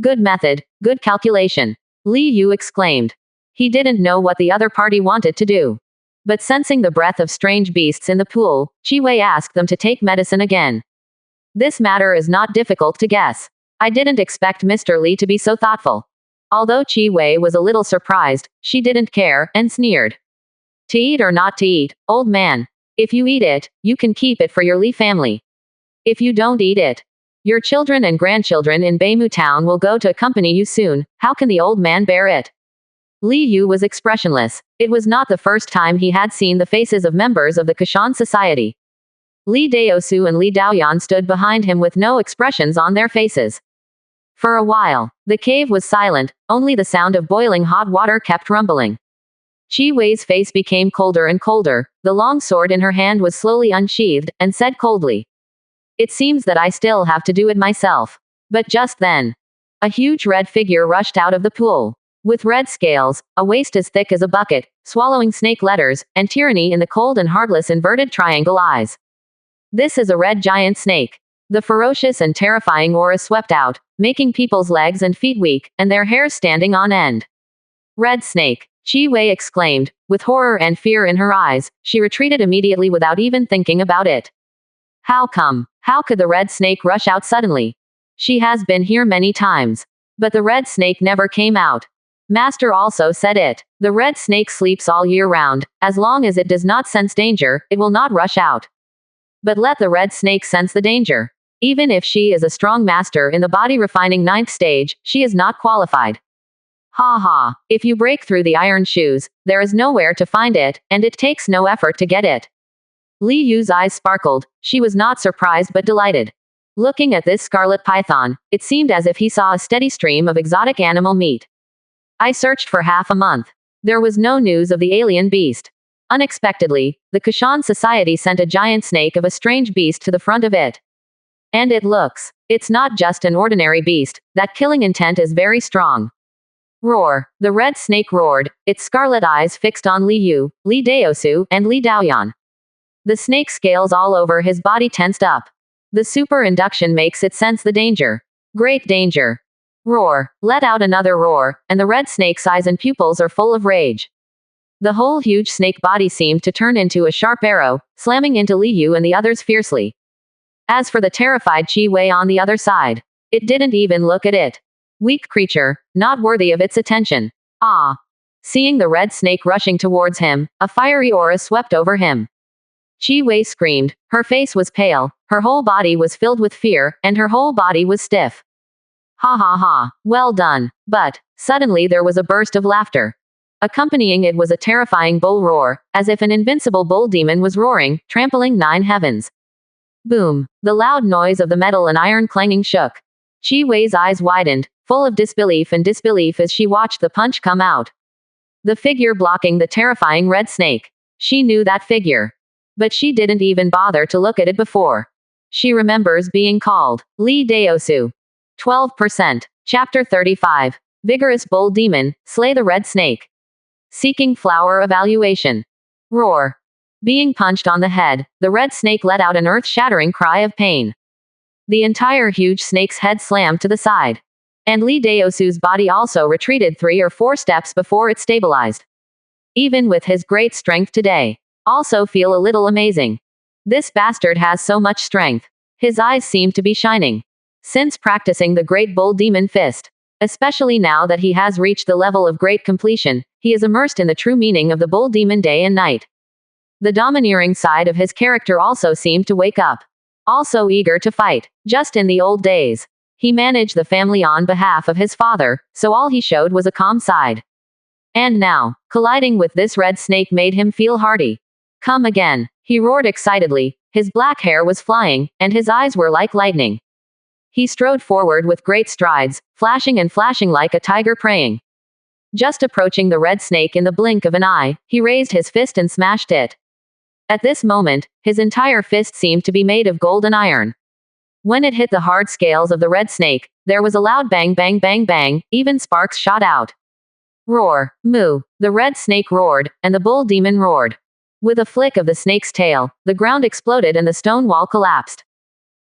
Good method, good calculation. Li Yu exclaimed. He didn't know what the other party wanted to do. But sensing the breath of strange beasts in the pool, Qi Wei asked them to take medicine again. This matter is not difficult to guess. I didn't expect Mr. Li to be so thoughtful. Although Qi Wei was a little surprised, she didn't care, and sneered. To eat or not to eat, old man. If you eat it, you can keep it for your Li family. If you don't eat it, your children and grandchildren in Beimu town will go to accompany you soon. How can the old man bear it? Li Yu was expressionless. It was not the first time he had seen the faces of members of the Kashan society. Li Daosu and Li Daoyan stood behind him with no expressions on their faces. For a while, the cave was silent, only the sound of boiling hot water kept rumbling. Qi Wei's face became colder and colder, the long sword in her hand was slowly unsheathed, and said coldly. It seems that I still have to do it myself. But just then, a huge red figure rushed out of the pool. With red scales, a waist as thick as a bucket, swallowing snake letters, and tyranny in the cold and heartless inverted triangle eyes. This is a red giant snake. The ferocious and terrifying aura swept out, making people's legs and feet weak, and their hair standing on end. Red snake, Qi Wei exclaimed, with horror and fear in her eyes. She retreated immediately without even thinking about it. How come? How could the red snake rush out suddenly? She has been here many times. But the red snake never came out. Master also said it. The red snake sleeps all year round. As long as it does not sense danger, it will not rush out. But let the red snake sense the danger. Even if she is a strong master in the body refining 9th stage, she is not qualified. Ha ha. If you break through the iron shoes, there is nowhere to find it, and it takes no effort to get it. Li Yu's eyes sparkled. She was not surprised but delighted. Looking at this scarlet python, it seemed as if he saw a steady stream of exotic animal meat. I searched for half a month. There was no news of the alien beast. Unexpectedly, the Kashan Society sent a giant snake of a strange beast to the front of it. And it's not just an ordinary beast, that killing intent is very strong. Roar. The red snake roared, its scarlet eyes fixed on Li Yu, Li Daosu, and Li Daoyan. The snake scales all over his body tensed up. The super induction makes it sense the danger. Great danger. Roar. Let out another roar, and the red snake's eyes and pupils are full of rage. The whole huge snake body seemed to turn into a sharp arrow, slamming into Li Yu and the others fiercely. As for the terrified Qi Wei on the other side, it didn't even look at it. Weak creature, not worthy of its attention. Ah. Seeing the red snake rushing towards him, a fiery aura swept over him. Qi Wei screamed. Her face was pale, her whole body was filled with fear, and her whole body was stiff. Ha ha ha. Well done. But, suddenly there was a burst of laughter. Accompanying it was a terrifying bull roar, as if an invincible bull demon was roaring, trampling 9 heavens. Boom. The loud noise of the metal and iron clanging shook. Qi Wei's eyes widened, full of disbelief as she watched the punch come out. The figure blocking the terrifying red snake. She knew that figure. But she didn't even bother to look at it before. She remembers being called Li Daosu. 12%. Chapter 35. Vigorous Bull Demon, Slay the Red Snake. Seeking Flower Evaluation. Roar. Being punched on the head, the red snake let out an earth-shattering cry of pain. The entire huge snake's head slammed to the side. And Li Daosu's body also retreated 3 or 4 steps before it stabilized. Even with his great strength today, also feel a little amazing. This bastard has so much strength. His eyes seem to be shining. Since practicing the Great Bull Demon Fist, especially now that he has reached the level of great completion, he is immersed in the true meaning of the Bull Demon day and night. The domineering side of his character also seemed to wake up. Also eager to fight. Just in the old days, he managed the family on behalf of his father, so all he showed was a calm side. And now, colliding with this red snake made him feel hearty. Come again, he roared excitedly. His black hair was flying, and his eyes were like lightning. He strode forward with great strides, flashing and flashing like a tiger preying. Just approaching the red snake in the blink of an eye, he raised his fist and smashed it. At this moment, his entire fist seemed to be made of gold and iron. When it hit the hard scales of the red snake, there was a loud bang bang bang bang, even sparks shot out. Roar, moo, the red snake roared, and the bull demon roared. With a flick of the snake's tail, the ground exploded and the stone wall collapsed.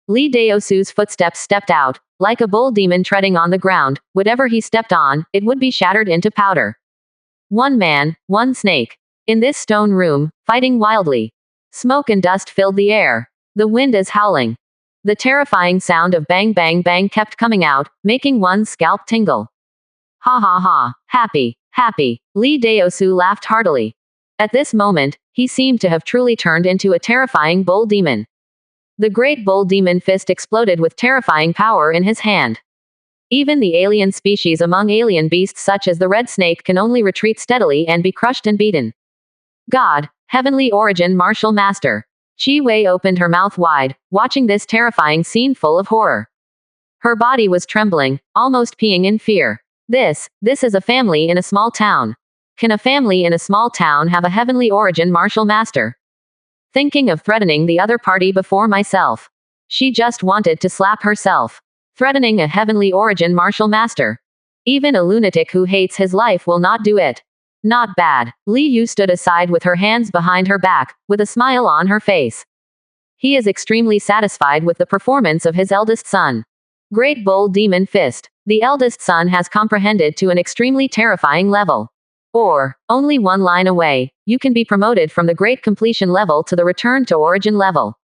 Lee Deosu's footsteps stepped out, like a bull demon treading on the ground. Whatever he stepped on, it would be shattered into powder. One man, one snake. In this stone room, fighting wildly. Smoke and dust filled the air. The wind is howling. The terrifying sound of bang bang bang kept coming out, making one's scalp tingle. Ha ha ha, happy, happy. Lee Deosu laughed heartily. At this moment, he seemed to have truly turned into a terrifying bull demon. The great bull demon fist exploded with terrifying power in his hand. Even the alien species among alien beasts such as the red snake can only retreat steadily and be crushed and beaten. God, heavenly origin martial master. Chi Wei opened her mouth wide, watching this terrifying scene full of horror. Her body was trembling, almost peeing in fear. This is a family in a small town. Can a family in a small town have a heavenly origin martial master? Thinking of threatening the other party before myself. She just wanted to slap herself. Threatening a heavenly origin martial master. Even a lunatic who hates his life will not do it. Not bad. Li Yu stood aside with her hands behind her back, with a smile on her face. He is extremely satisfied with the performance of his eldest son. Great Bull Demon Fist. The eldest son has comprehended to an extremely terrifying level. Or, only one line away, you can be promoted from the great completion level to the return to origin level.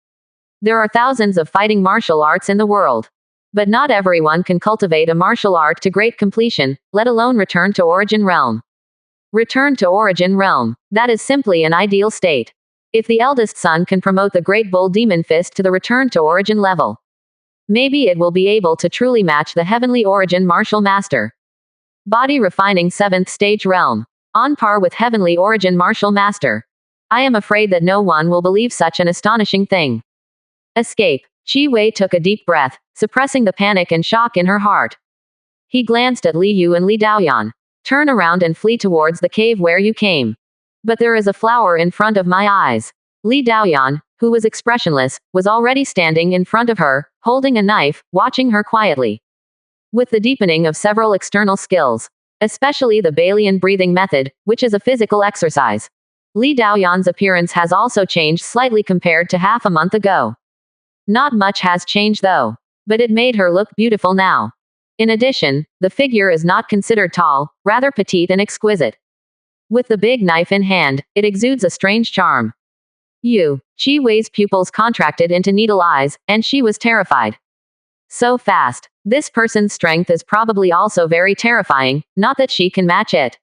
There are thousands of fighting martial arts in the world. But not everyone can cultivate a martial art to great completion, let alone return to origin realm. Return to origin realm. That is simply an ideal state. If the eldest son can promote the Great Bull Demon Fist to the return to origin level, maybe it will be able to truly match the heavenly origin martial master. Body refining 7th stage realm. On par with heavenly origin martial master. I am afraid that no one will believe such an astonishing thing. Escape. Chi Wei took a deep breath, suppressing the panic and shock in her heart. He glanced at Li Yu and Li Daoyan. Turn around and flee towards the cave where you came. But there is a flower in front of my eyes. Li Daoyan, who was expressionless, was already standing in front of her, holding a knife, watching her quietly. With the deepening of several external skills, especially the Balian breathing method, which is a physical exercise, Li Daoyan's appearance has also changed slightly compared to half a month ago. Not much has changed though. But it made her look beautiful now. In addition, the figure is not considered tall, rather petite and exquisite. With the big knife in hand, it exudes a strange charm. Chi Wei's pupils contracted into needle eyes, and she was terrified. So fast. This person's strength is probably also very terrifying, not that she can match it.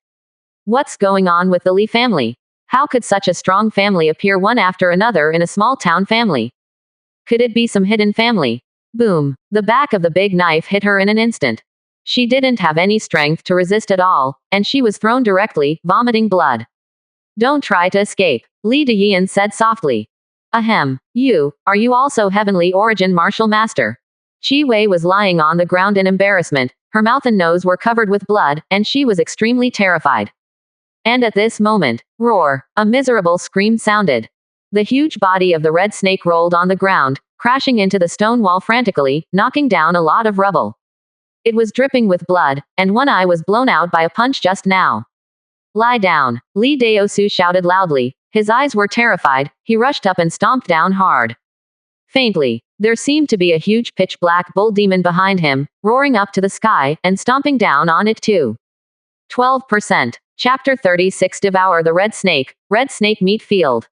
What's going on with the Li family? How could such a strong family appear one after another in a small town family? Could it be some hidden family? Boom. The back of the big knife hit her in an instant. She didn't have any strength to resist at all, and she was thrown directly, vomiting blood. Don't try to escape, Li Deyan said softly. Ahem. Are you also heavenly origin martial master? Chi Wei was lying on the ground in embarrassment, her mouth and nose were covered with blood, and she was extremely terrified. And at this moment, roar, a miserable scream sounded. The huge body of the red snake rolled on the ground, crashing into the stone wall frantically, knocking down a lot of rubble. It was dripping with blood, and one eye was blown out by a punch just now. Lie down, Li Deosu shouted loudly. His eyes were terrified, he rushed up and stomped down hard. Faintly, there seemed to be a huge pitch-black bull demon behind him, roaring up to the sky, and stomping down on it too. 12%. Chapter 36 Devour the Red Snake Meat Field.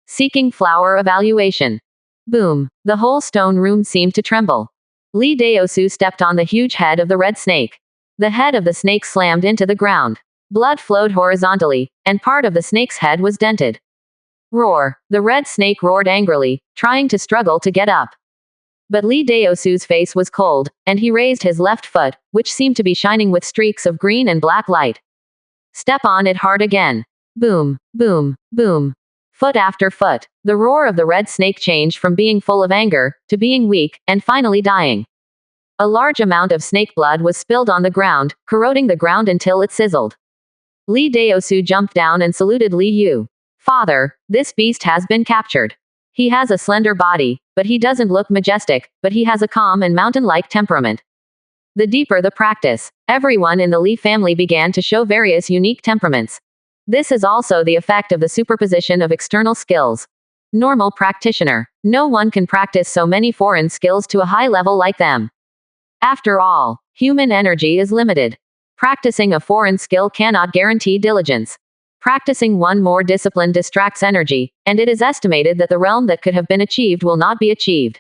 Seeking Flower Evaluation. Boom. The whole stone room seemed to tremble. Li Deosu stepped on the huge head of the red snake. The head of the snake slammed into the ground. Blood flowed horizontally, and part of the snake's head was dented. Roar. The red snake roared angrily, trying to struggle to get up. But Lee Deosu's face was cold, and he raised his left foot, which seemed to be shining with streaks of green and black light. Step on it hard again. Boom, boom, boom. Foot after foot, the roar of the red snake changed from being full of anger, to being weak, and finally dying. A large amount of snake blood was spilled on the ground, corroding the ground until it sizzled. Lee Deosu jumped down and saluted Li Yu. Father, this beast has been captured. He has a slender body, but he doesn't look majestic, but he has a calm and mountain-like temperament. The deeper the practice, everyone in the Li family began to show various unique temperaments. This is also the effect of the superposition of external skills. Normal practitioner. No one can practice so many foreign skills to a high level like them. After all, human energy is limited. Practicing a foreign skill cannot guarantee diligence. Practicing one more discipline distracts energy, and it is estimated that the realm that could have been achieved will not be achieved.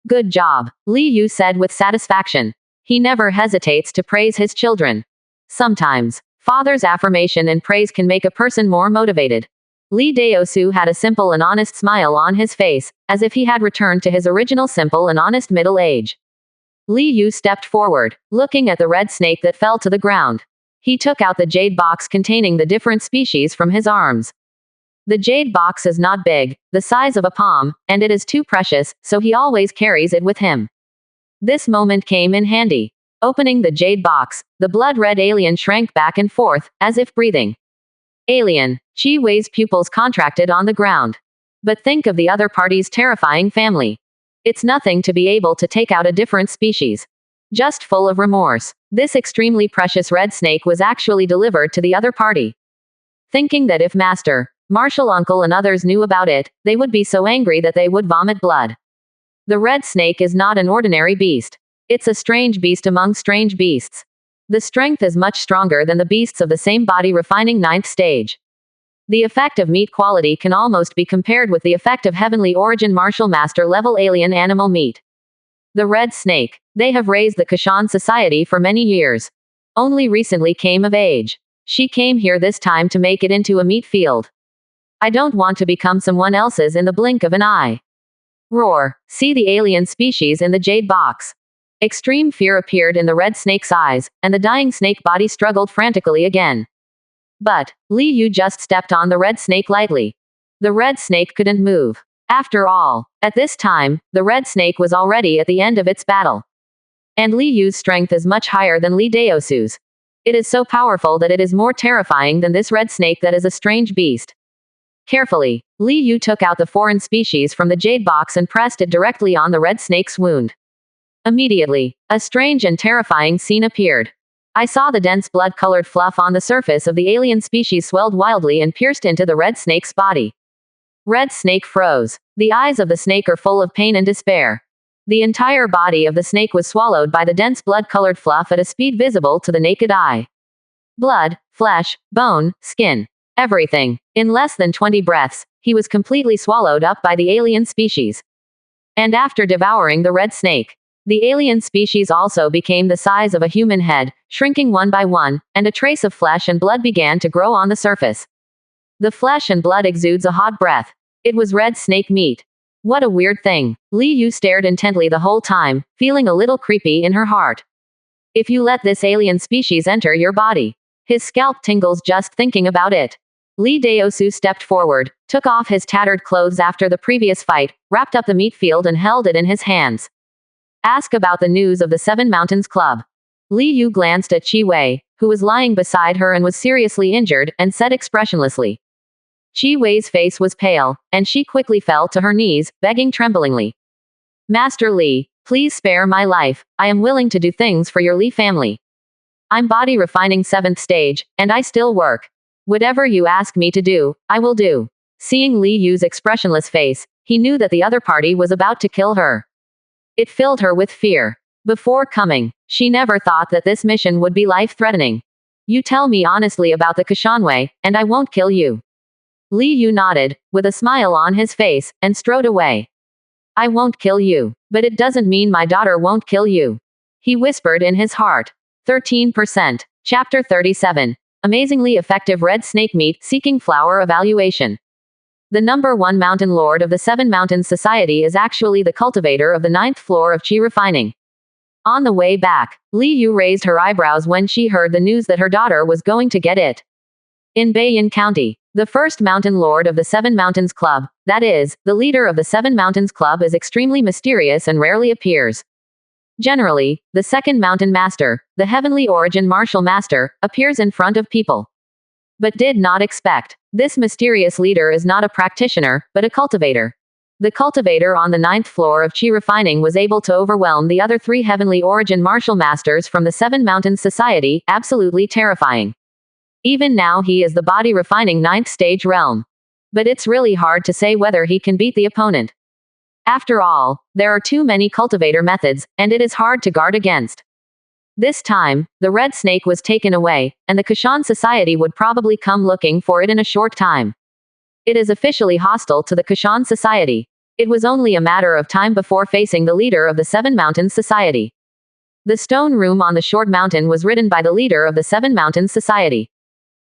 Good job, Li Yu said with satisfaction. He never hesitates to praise his children. Sometimes, father's affirmation and praise can make a person more motivated. Lee Deosu had a simple and honest smile on his face, as if he had returned to his original simple and honest middle age. Li Yu stepped forward, looking at the red snake that fell to the ground. He took out the jade box containing the different species from his arms. The jade box is not big, the size of a palm, and it is too precious, so he always carries it with him. This moment came in handy. Opening the jade box, the blood-red alien shrank back and forth, as if breathing. Alien. Chi Wei's pupils contracted on the ground. But think of the other party's terrifying family. It's nothing to be able to take out a different species. Just full of remorse. This extremely precious red snake was actually delivered to the other party. Thinking that if Master, Martial Uncle and others knew about it, they would be so angry that they would vomit blood. The red snake is not an ordinary beast. It's a strange beast among strange beasts. The strength is much stronger than the beasts of the same body refining 9th stage. The effect of meat quality can almost be compared with the effect of heavenly origin martial master level alien animal meat. The red snake. They have raised the Kashan society for many years. Only recently came of age. She came here this time to make it into a meat field. I don't want to become someone else's in the blink of an eye. Roar. See the alien species in the jade box. Extreme fear appeared in the red snake's eyes, and the dying snake body struggled frantically again. But, Li Yu just stepped on the red snake lightly. The red snake couldn't move. After all, at this time, the red snake was already at the end of its battle. And Li Yu's strength is much higher than Li Deosu's. It is so powerful that it is more terrifying than this red snake that is a strange beast. Carefully, Li Yu took out the foreign species from the jade box and pressed it directly on the red snake's wound. Immediately, a strange and terrifying scene appeared. I saw the dense blood-colored fluff on the surface of the alien species swelled wildly and pierced into the red snake's body. Red snake froze. The eyes of the snake are full of pain and despair. The entire body of the snake was swallowed by the dense blood-colored fluff at a speed visible to the naked eye. Blood, flesh, bone, skin. Everything. In less than 20 breaths, he was completely swallowed up by the alien species. And after devouring the red snake, the alien species also became the size of a human head, shrinking one by one, and a trace of flesh and blood began to grow on the surface. The flesh and blood exudes a hot breath. It was red snake meat. What a weird thing. Li Yu stared intently the whole time, feeling a little creepy in her heart. If you let this alien species enter your body, his scalp tingles just thinking about it. Li Deosu stepped forward, took off his tattered clothes after the previous fight, wrapped up the meat field and held it in his hands. Ask about the news of the Seven Mountains Club. Li Yu glanced at Chi Wei, who was lying beside her and was seriously injured, and said expressionlessly. Chi Wei's face was pale, and she quickly fell to her knees, begging tremblingly. Master Li, please spare my life. I am willing to do things for your Li family. I'm body refining 7th stage, and I still work. Whatever you ask me to do, I will do. Seeing Li Yu's expressionless face, he knew that the other party was about to kill her. It filled her with fear. Before coming, she never thought that this mission would be life-threatening. You tell me honestly about the Kashanwei, and I won't kill you. Li Yu nodded, with a smile on his face, and strode away. I won't kill you, but it doesn't mean my daughter won't kill you. He whispered in his heart. 13%. Chapter 37. Amazingly effective red snake meat seeking flower evaluation. The number one mountain lord of the Seven Mountains Society is actually the cultivator of the ninth floor of chi refining. On the way back, Li Yu raised her eyebrows when she heard the news that her daughter was going to get it. In Beiyin County, the first mountain lord of the Seven Mountains Club, that is, the leader of the Seven Mountains Club, is extremely mysterious and rarely appears. Generally, the second mountain master, the heavenly origin martial master, appears in front of people. But did not expect. This mysterious leader is not a practitioner, but a cultivator. The cultivator on the ninth floor of chi refining was able to overwhelm the other three heavenly origin martial masters from the Seven Mountains Society, absolutely terrifying. Even now he is the body refining ninth stage realm. But it's really hard to say whether he can beat the opponent. After all, there are too many cultivator methods, and it is hard to guard against. This time, the red snake was taken away, and the Kashan Society would probably come looking for it in a short time. It is officially hostile to the Kashan Society. It was only a matter of time before facing the leader of the Seven Mountains Society. The stone room on the short mountain was ridden by the leader of the Seven Mountains Society.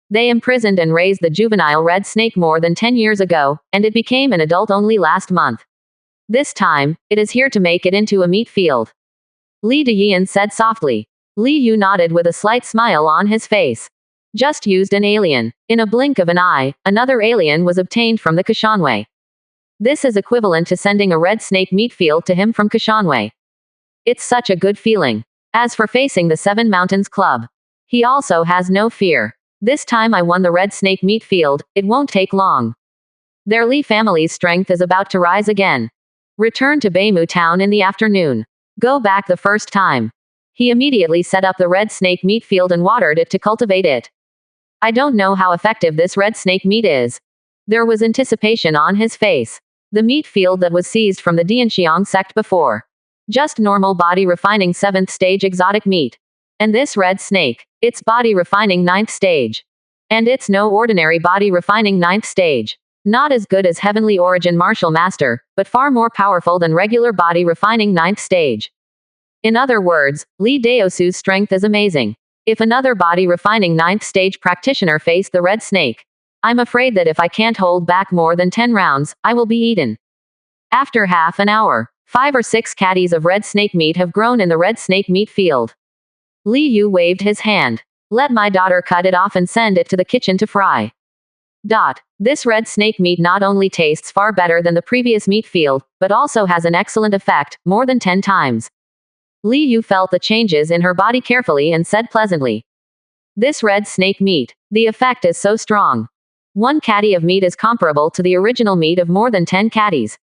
They imprisoned and raised the juvenile red snake more than 10 years ago, and it became an adult only last month. This time, it is here to make it into a meat field. Li Deyin said softly. Li Yu nodded with a slight smile on his face. Just used an alien. In a blink of an eye, another alien was obtained from the Kashanwei. This is equivalent to sending a red snake meat field to him from Kashanwei. It's such a good feeling. As for facing the Seven Mountains Club, he also has no fear. This time I won the red snake meat field, it won't take long. Their Li family's strength is about to rise again. Return to Beimu town in the afternoon. Go back the first time. He immediately set up the red snake meat field and watered it to cultivate it. I don't know how effective this red snake meat is. There was anticipation on his face. The meat field that was seized from the Dianxiang sect before. Just normal body refining 7th stage exotic meat. And this red snake, it's body refining 9th stage. And it's no ordinary body refining 9th stage. Not as good as heavenly origin martial master, but far more powerful than regular body refining 9th stage. In other words, Li Daosu's strength is amazing. If another body refining 9th stage practitioner faced the red snake, I'm afraid that if I can't hold back more than 10 rounds, I will be eaten. After half an hour, 5 or 6 caddies of red snake meat have grown in the red snake meat field. Li Yu waved his hand. Let my daughter cut it off and send it to the kitchen to fry. This red snake meat not only tastes far better than the previous meat field, but also has an excellent effect, more than 10 times. Li Yu felt the changes in her body carefully and said pleasantly. This red snake meat, the effect is so strong. 1 caddy of meat is comparable to the original meat of more than 10 caddies.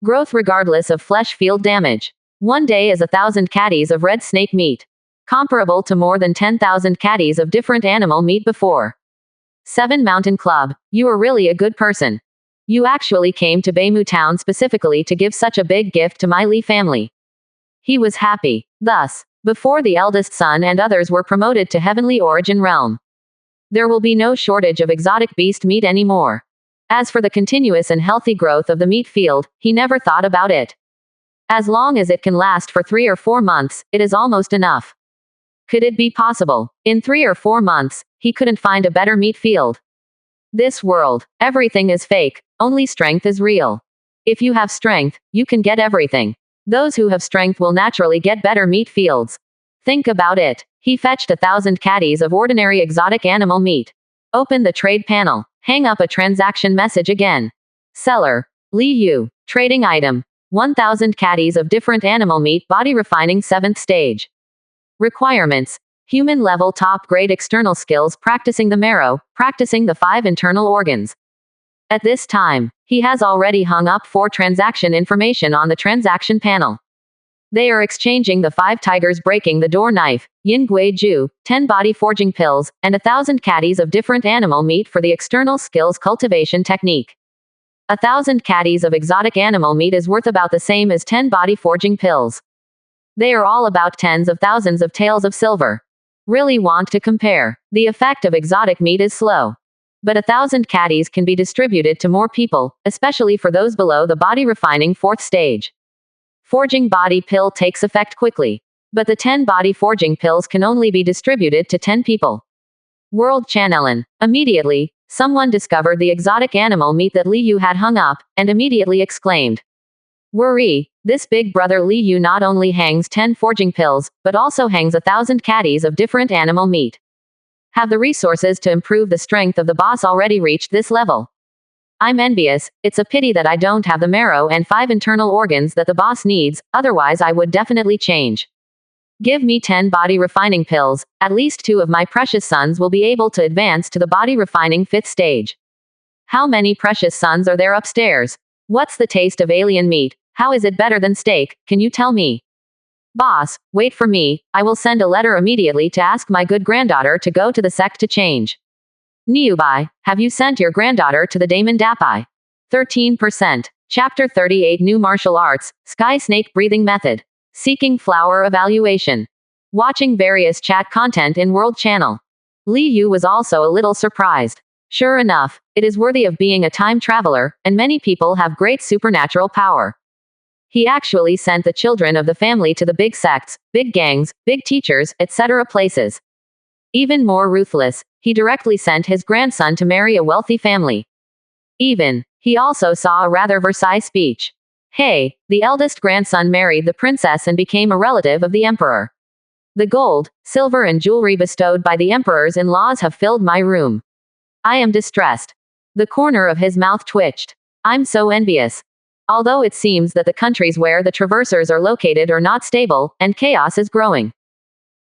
Growth regardless of flesh field damage. 1 day is 1,000 caddies of red snake meat. Comparable to more than 10,000 caddies of different animal meat before. Seven Mountain Club, you are really a good person. You actually came to Beimu town specifically to give such a big gift to my Li family. He was happy. Thus, before the eldest son and others were promoted to heavenly origin realm, there will be no shortage of exotic beast meat anymore. As for the continuous and healthy growth of the meat field, he never thought about it. As long as it can last for 3 or 4 months, it is almost enough. Could it be possible? In 3 or 4 months, he couldn't find a better meat field. This world, everything is fake, only strength is real. If you have strength, you can get everything. Those who have strength will naturally get better meat fields. Think about it. He fetched 1,000 caddies of ordinary exotic animal meat. Open the trade panel. Hang up a transaction message again. Seller. Li Yu. Trading item. 1,000 caddies of different animal meat body refining 7th stage. Requirements. Human level top grade external skills practicing the marrow, practicing the 5 internal organs. At this time, he has already hung up 4 transaction information on the transaction panel. They are exchanging the 5 tigers breaking the door knife, yin gui ju, 10 body forging pills, and 1,000 caddies of different animal meat for the external skills cultivation technique. 1,000 caddies of exotic animal meat is worth about the same as 10 body forging pills. They are all about tens of thousands of taels of silver. Really want to compare. The effect of exotic meat is slow. But 1,000 caddies can be distributed to more people, especially for those below the body refining 4th stage. Forging body pill takes effect quickly. But the 10 body forging pills can only be distributed to 10 people. World Channelan. Immediately, Someone discovered the exotic animal meat that Li Yu had hung up, and immediately exclaimed. Worry, this big brother Li Yu not only hangs 10 forging pills, but also hangs 1,000 caddies of different animal meat. Have the resources to improve the strength of the boss already reached this level? I'm envious. It's a pity that I don't have the marrow and 5 internal organs that the boss needs, otherwise I would definitely change. Give me 10 body refining pills, at least 2 of my precious sons will be able to advance to the body refining 5th stage. How many precious sons are there upstairs? What's the taste of alien meat? How is it better than steak? Can you tell me? Boss, wait for me, I will send a letter immediately to ask my good granddaughter to go to the sect to change. Niubai, have you sent your granddaughter to the Daemon Dapai? 13%. Chapter 38 New Martial Arts, Sky Snake Breathing Method. Seeking Flower Evaluation. Watching various chat content in World Channel. Li Yu was also a little surprised. Sure enough, it is worthy of being a time traveler, and many people have great supernatural power. He actually sent the children of the family to the big sects, big gangs, big teachers, etc. places. Even more ruthless, he directly sent his grandson to marry a wealthy family. He also saw a rather Versailles speech. Hey, the eldest grandson married the princess and became a relative of the emperor. The gold, silver and jewelry bestowed by the emperor's in-laws have filled my room. I am distressed. The corner of his mouth twitched. I'm so envious. Although it seems that the countries where the traversers are located are not stable, and chaos is growing.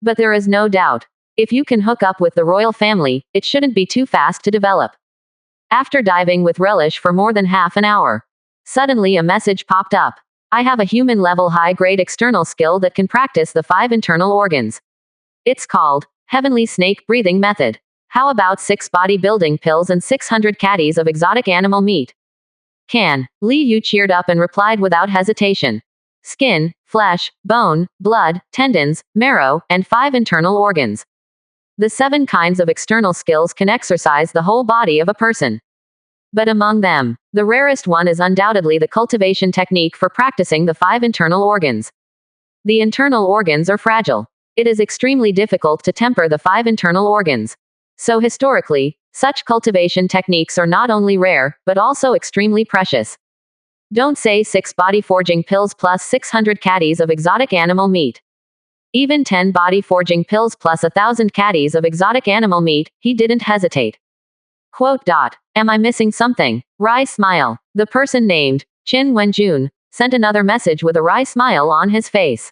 But there is no doubt. If you can hook up with the royal family, it shouldn't be too fast to develop. After diving with relish for more than half an hour, suddenly a message popped up. I have a human-level high-grade external skill that can practice the 5 internal organs. It's called Heavenly Snake Breathing Method. How about 6 bodybuilding pills and 600 caddies of exotic animal meat? Li Yu cheered up and replied without hesitation. Skin, flesh, bone, blood, tendons, marrow, and 5 internal organs. The 7 kinds of external skills can exercise the whole body of a person. But among them, the rarest one is undoubtedly the cultivation technique for practicing the 5 internal organs. The internal organs are fragile. It is extremely difficult to temper the 5 internal organs. So historically, such cultivation techniques are not only rare, but also extremely precious. Don't say 6 body forging pills plus 600 caddies of exotic animal meat. Even 10 body forging pills plus 1,000 caddies of exotic animal meat, he didn't hesitate. Quote. Am I missing something? Wry smile. The person named Qin Wenjun sent another message with a wry smile on his face.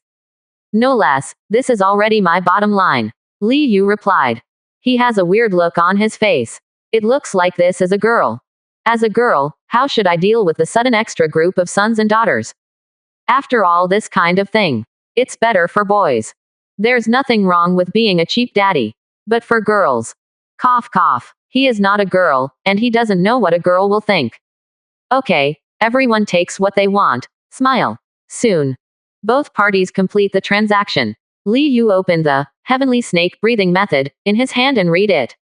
No less, this is already my bottom line. Li Yu replied. He has a weird look on his face. It looks like this is a girl. As a girl, how should I deal with the sudden extra group of sons and daughters? After all this kind of thing, it's better for boys. There's nothing wrong with being a cheap daddy. But for girls. Cough cough. He is not a girl, and he doesn't know what a girl will think. Okay, everyone takes what they want. Smile. Soon. Both parties complete the transaction. Li Yu opened the Heavenly Snake Breathing Method in his hand and read it.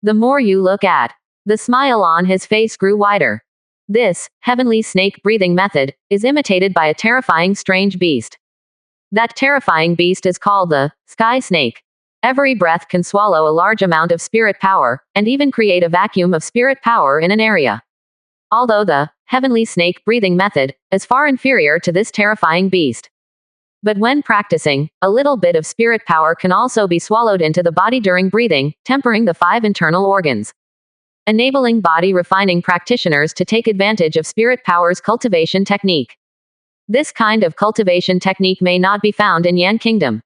The more you look at, the smile on his face grew wider. This Heavenly Snake Breathing Method is imitated by a terrifying strange beast. That terrifying beast is called the Sky Snake. Every breath can swallow a large amount of spirit power, and even create a vacuum of spirit power in an area. Although the Heavenly Snake Breathing Method is far inferior to this terrifying beast. But when practicing, a little bit of spirit power can also be swallowed into the body during breathing, tempering the 5 internal organs. Enabling body refining practitioners to take advantage of spirit power's cultivation technique. This kind of cultivation technique may not be found in Yan Kingdom.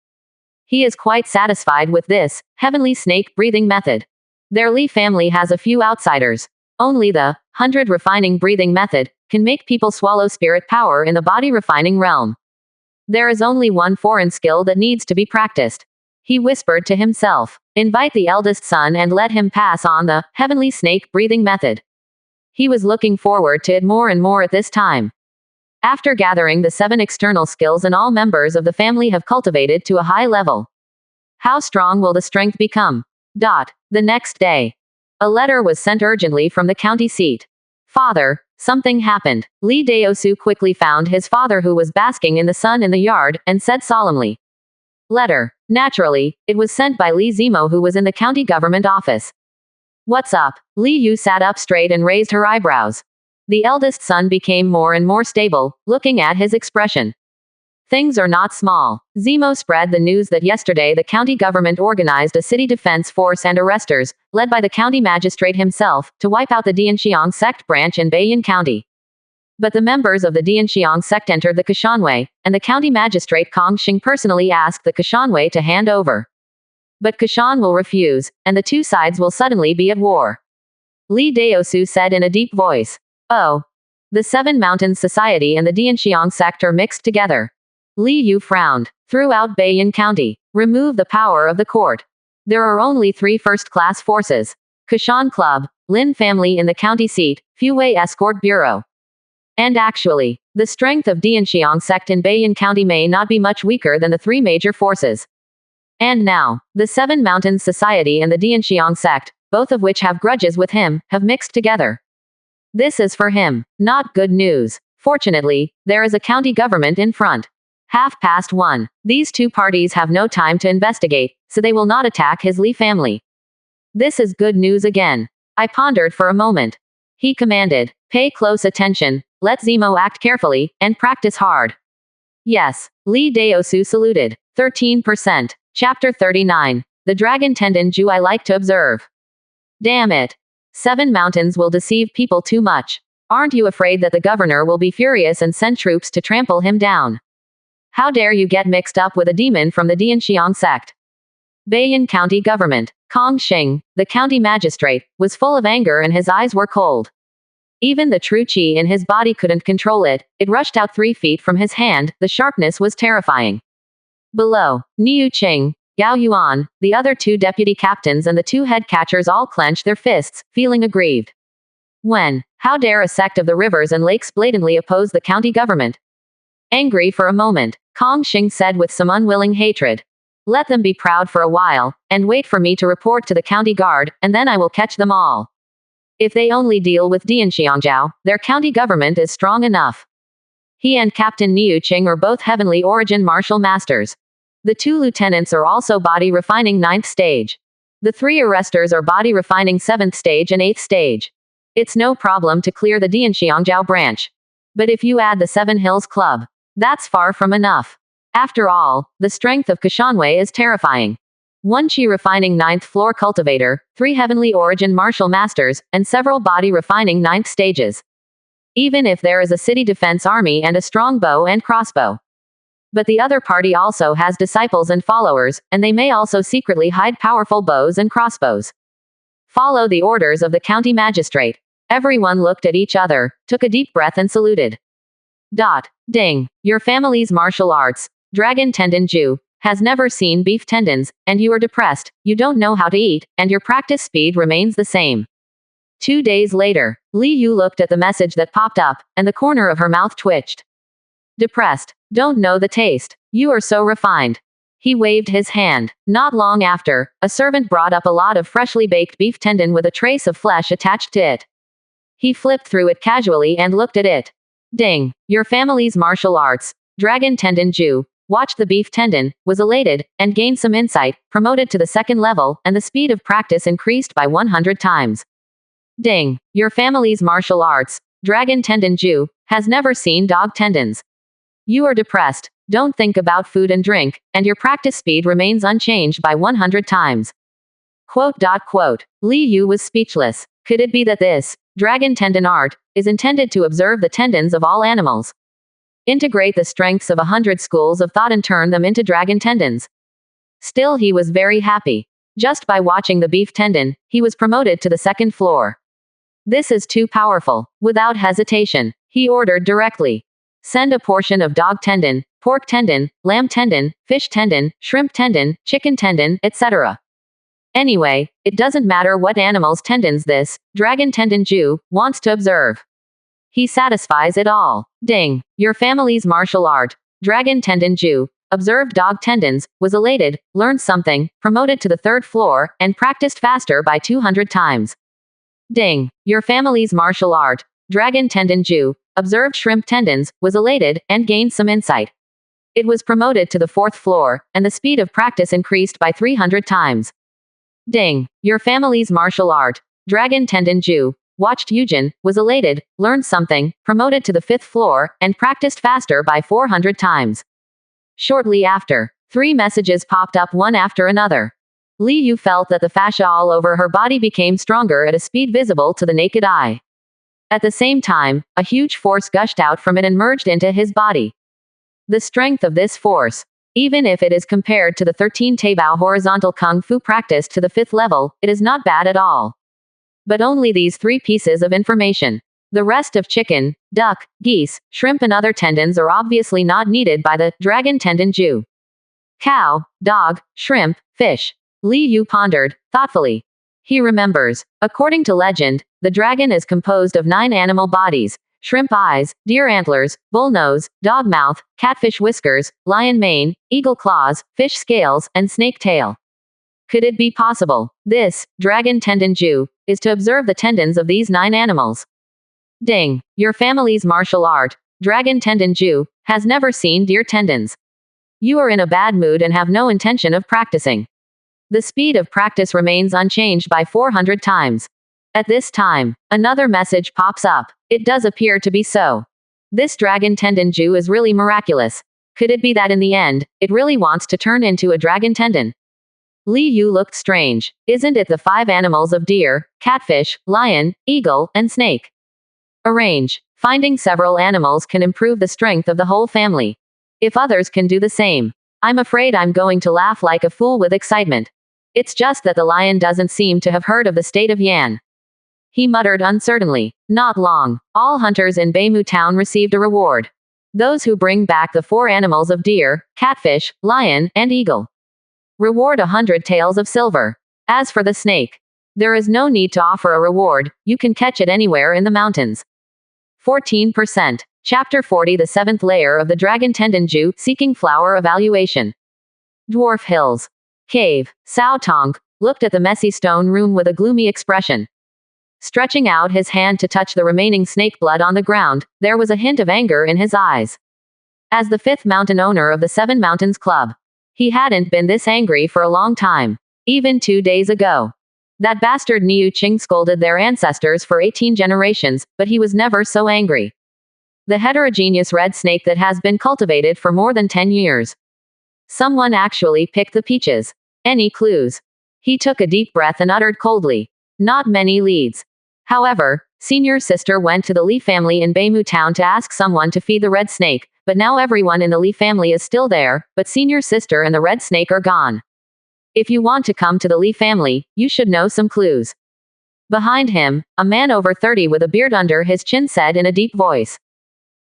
He is quite satisfied with this Heavenly Snake Breathing Method. Their Li family has a few outsiders. Only the 100 refining breathing method can make people swallow spirit power in the body refining realm. There is only one foreign skill that needs to be practiced. He whispered to himself. Invite the eldest son and let him pass on the Heavenly Snake Breathing Method. He was looking forward to it more and more at this time. After gathering the 7 external skills and all members of the family have cultivated to a high level. How strong will the strength become? The next day. A letter was sent urgently from the county seat. Father, something happened. Li Daosu quickly found his father who was basking in the sun in the yard, and said solemnly. Letter. Naturally, it was sent by Li Zimo who was in the county government office. What's up? Li Yu sat up straight and raised her eyebrows. The eldest son became more and more stable, looking at his expression. Things are not small. Zemo spread the news that yesterday the county government organized a city defense force and arresters, led by the county magistrate himself, to wipe out the Dianxiang sect branch in Beiyin County. But the members of the Dianxiang sect entered the Kashanwei, and the county magistrate Kong Xing personally asked the Kashanwei to hand over. But Kashan will refuse, and the two sides will suddenly be at war. Li Daosu said in a deep voice. Oh. The Seven Mountains Society and the Dianxiang sect are mixed together. Li Yu frowned. Throughout Beiyin County, remove the power of the court. There are only 3 first-class forces. Kashan Club, Lin family in the county seat, Fuwei Escort Bureau. And actually, the strength of Dianxiang sect in Beiyin County may not be much weaker than the 3 major forces. And now, the Seven Mountains Society and the Dianxiang sect, both of which have grudges with him, have mixed together. This is for him. Not good news. Fortunately, there is a county government in front. 1:30. These two parties have no time to investigate, so they will not attack his Li family. This is good news again. I pondered for a moment. He commanded, pay close attention, let Zemo act carefully, and practice hard. Yes. Li Daosu saluted. 13%. Chapter 39. The Dragon Tendon Ju I like to observe. Damn it. 7 mountains will deceive people too much. Aren't you afraid that the governor will be furious and send troops to trample him down? How dare you get mixed up with a demon from the Dianxiang sect? Beiyin County Government. Kong Xing, the county magistrate, was full of anger and his eyes were cold. Even the true qi in his body couldn't control it. It rushed out 3 feet from his hand. The sharpness was terrifying. Below, Niu Qing, Yao Yuan, the other 2 deputy captains and the 2 head catchers all clenched their fists, feeling aggrieved. How dare a sect of the rivers and lakes blatantly oppose the county government? Angry for a moment, Kong Xing said with some unwilling hatred. Let them be proud for a while, and wait for me to report to the county guard, and then I will catch them all. If they only deal with Dianxiangjiao, their county government is strong enough. He and Captain Niu Qing are both heavenly origin martial masters. The 2 lieutenants are also body refining 9th stage. The 3 arresters are body refining 7th stage and 8th stage. It's no problem to clear the Dianxiangjiao branch. But if you add the 7 Hills Club, that's far from enough. After all, the strength of Kashanwei is terrifying. 1 Qi refining 9th floor cultivator, 3 heavenly origin martial masters, and several body refining 9th stages. Even if there is a city defense army and a strong bow and crossbow. But the other party also has disciples and followers, and they may also secretly hide powerful bows and crossbows. Follow the orders of the county magistrate. Everyone looked at each other, took a deep breath and saluted. Ding. Your family's martial arts, Dragon Tendon Ju, has never seen beef tendons, and you are depressed, you don't know how to eat, and your practice speed remains the same. 2 days later, Li Yu looked at the message that popped up, and the corner of her mouth twitched. Depressed. Don't know the taste. You are so refined. He waved his hand. Not long after, a servant brought up a lot of freshly baked beef tendon with a trace of flesh attached to it. He flipped through it casually and looked at it. Ding. Your family's martial arts, Dragon Tendon Ju, watched the beef tendon, was elated, and gained some insight, promoted to the 2nd level, and the speed of practice increased by 100 times. Ding. Your family's martial arts, Dragon Tendon Ju, has never seen dog tendons. You are depressed, don't think about food and drink, and your practice speed remains unchanged by 100 times. Li Yu was speechless. Could it be that this, dragon tendon art, is intended to observe the tendons of all animals? Integrate the strengths of 100 schools of thought and turn them into dragon tendons. Still he was very happy. Just by watching the beef tendon, he was promoted to the 2nd floor. This is too powerful. Without hesitation, he ordered directly. Send a portion of dog tendon, pork tendon, lamb tendon, fish tendon, shrimp tendon, chicken tendon, etc. Anyway, it doesn't matter what animal's tendons this, Dragon Tendon Ju, wants to observe. He satisfies it all. Ding. Your family's martial art, Dragon Tendon Ju, observed dog tendons, was elated, learned something, promoted to the 3rd floor, and practiced faster by 200 times. Ding. Your family's martial art, Dragon Tendon Ju, observed shrimp tendons, was elated, and gained some insight. It was promoted to the 4th floor, and the speed of practice increased by 300 times. Ding. Your family's martial art, Dragon Tendon Ju watched Yujin, was elated, learned something, promoted to the 5th floor, and practiced faster by 400 times. Shortly after, 3 messages popped up one after another. Li Yu felt that the fascia all over her body became stronger at a speed visible to the naked eye. At the same time, a huge force gushed out from it and merged into his body. The strength of this force, even if it is compared to the 13 Taibao horizontal kung fu practiced to the 5th level, it is not bad at all. But only these 3 pieces of information. The rest of chicken, duck, geese, shrimp and other tendons are obviously not needed by the Dragon Tendon Ju. Cow, dog, shrimp, fish. Li Yu pondered, thoughtfully. He remembers. According to legend, the dragon is composed of 9 animal bodies: shrimp eyes, deer antlers, bull nose, dog mouth, catfish whiskers, lion mane, eagle claws, fish scales, and snake tail. Could it be possible, this, Dragon Tendon Ju, is to observe the tendons of these 9 animals? Ding. Your family's martial art, Dragon Tendon Ju, has never seen deer tendons. You are in a bad mood and have no intention of practicing. The speed of practice remains unchanged by 400 times. At this time, another message pops up. It does appear to be so. This Dragon Tendon Ju is really miraculous. Could it be that in the end, it really wants to turn into a dragon tendon? Li Yu looked strange. Isn't it the 5 animals of deer, catfish, lion, eagle, and snake? Arrange. Finding several animals can improve the strength of the whole family. If others can do the same, I'm afraid I'm going to laugh like a fool with excitement. It's just that the lion doesn't seem to have heard of the state of Yan. He muttered uncertainly. Not long. All hunters in Beimu town received a reward. Those who bring back the 4 animals of deer, catfish, lion, and eagle. Reward 100 taels of silver. As for the snake, there is no need to offer a reward, you can catch it anywhere in the mountains. 14%. Chapter 40. The 7th layer of the Dragon Tendon Ju, seeking flower evaluation. Dwarf Hills. Cave. Cao Tong looked at the messy stone room with a gloomy expression. Stretching out his hand to touch the remaining snake blood on the ground, there was a hint of anger in his eyes. As the 5th mountain owner of the 7 Mountains Club, he hadn't been this angry for a long time. Even 2 days ago. That bastard Niu Qing scolded their ancestors for 18 generations, but he was never so angry. The heterogeneous red snake that has been cultivated for more than 10 years. Someone actually picked the peaches. Any clues? He took a deep breath and uttered coldly. Not many leads. However, senior sister went to the Li family in Beimu town to ask someone to feed the red snake, but now everyone in the Li family is still there, but senior sister and the red snake are gone. If you want to come to the Li family, you should know some clues. Behind him, a man over 30 with a beard under his chin said in a deep voice.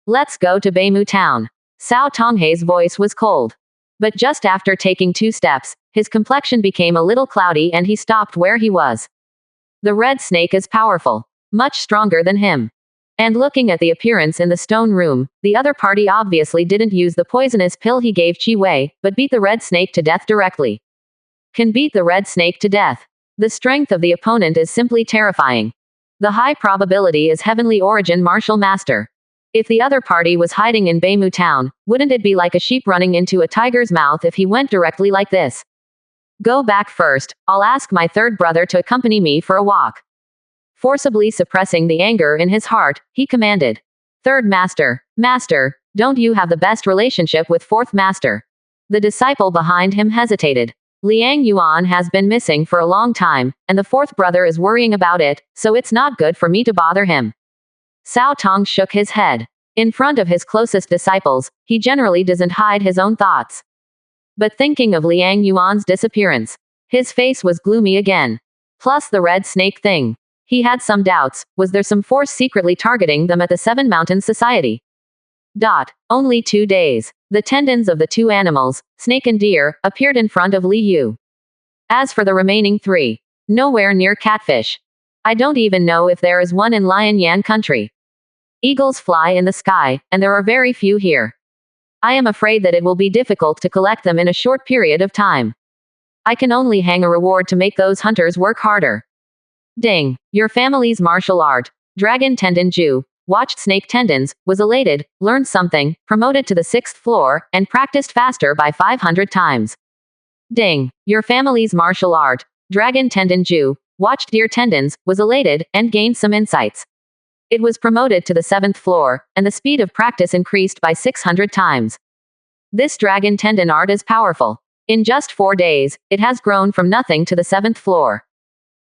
Let's go to Beimu town. Cao Tonghei's voice was cold. But just after taking 2 steps, his complexion became a little cloudy and he stopped where he was. The red snake is powerful. Much stronger than him. And looking at the appearance in the stone room, the other party obviously didn't use the poisonous pill he gave Chi Wei, but beat the red snake to death directly. Can beat the red snake to death. The strength of the opponent is simply terrifying. The high probability is heavenly origin martial master. If the other party was hiding in Beimu town, wouldn't it be like a sheep running into a tiger's mouth if he went directly like this? Go back first, I'll ask my 3rd brother to accompany me for a walk. Forcibly suppressing the anger in his heart, he commanded. 3rd master, master, don't you have the best relationship with 4th master? The disciple behind him hesitated. Liang Yuan has been missing for a long time, and the 4th brother is worrying about it, so it's not good for me to bother him. Cao Tong shook his head. In front of his closest disciples, he generally doesn't hide his own thoughts. But thinking of Liang Yuan's disappearance, his face was gloomy again. Plus the red snake thing. He had some doubts. Was there some force secretly targeting them at the 7 Mountains Society? Only 2 days. The tendons of the 2 animals, snake and deer, appeared in front of Li Yu. As for the remaining 3, nowhere near catfish. I don't even know if there is one in Lion Yan country. Eagles fly in the sky, and there are very few here. I am afraid that it will be difficult to collect them in a short period of time. I can only hang a reward to make those hunters work harder. Ding. Your family's martial art, Dragon Tendon Ju, watched snake tendons, was elated, learned something, promoted to the 6th floor, and practiced faster by 500 times. Ding. Your family's martial art, Dragon Tendon Ju, watched deer tendons, was elated, and gained some insights. It was promoted to the 7th floor, and the speed of practice increased by 600 times. This dragon tendon art is powerful. In just 4 days, it has grown from nothing to the 7th floor.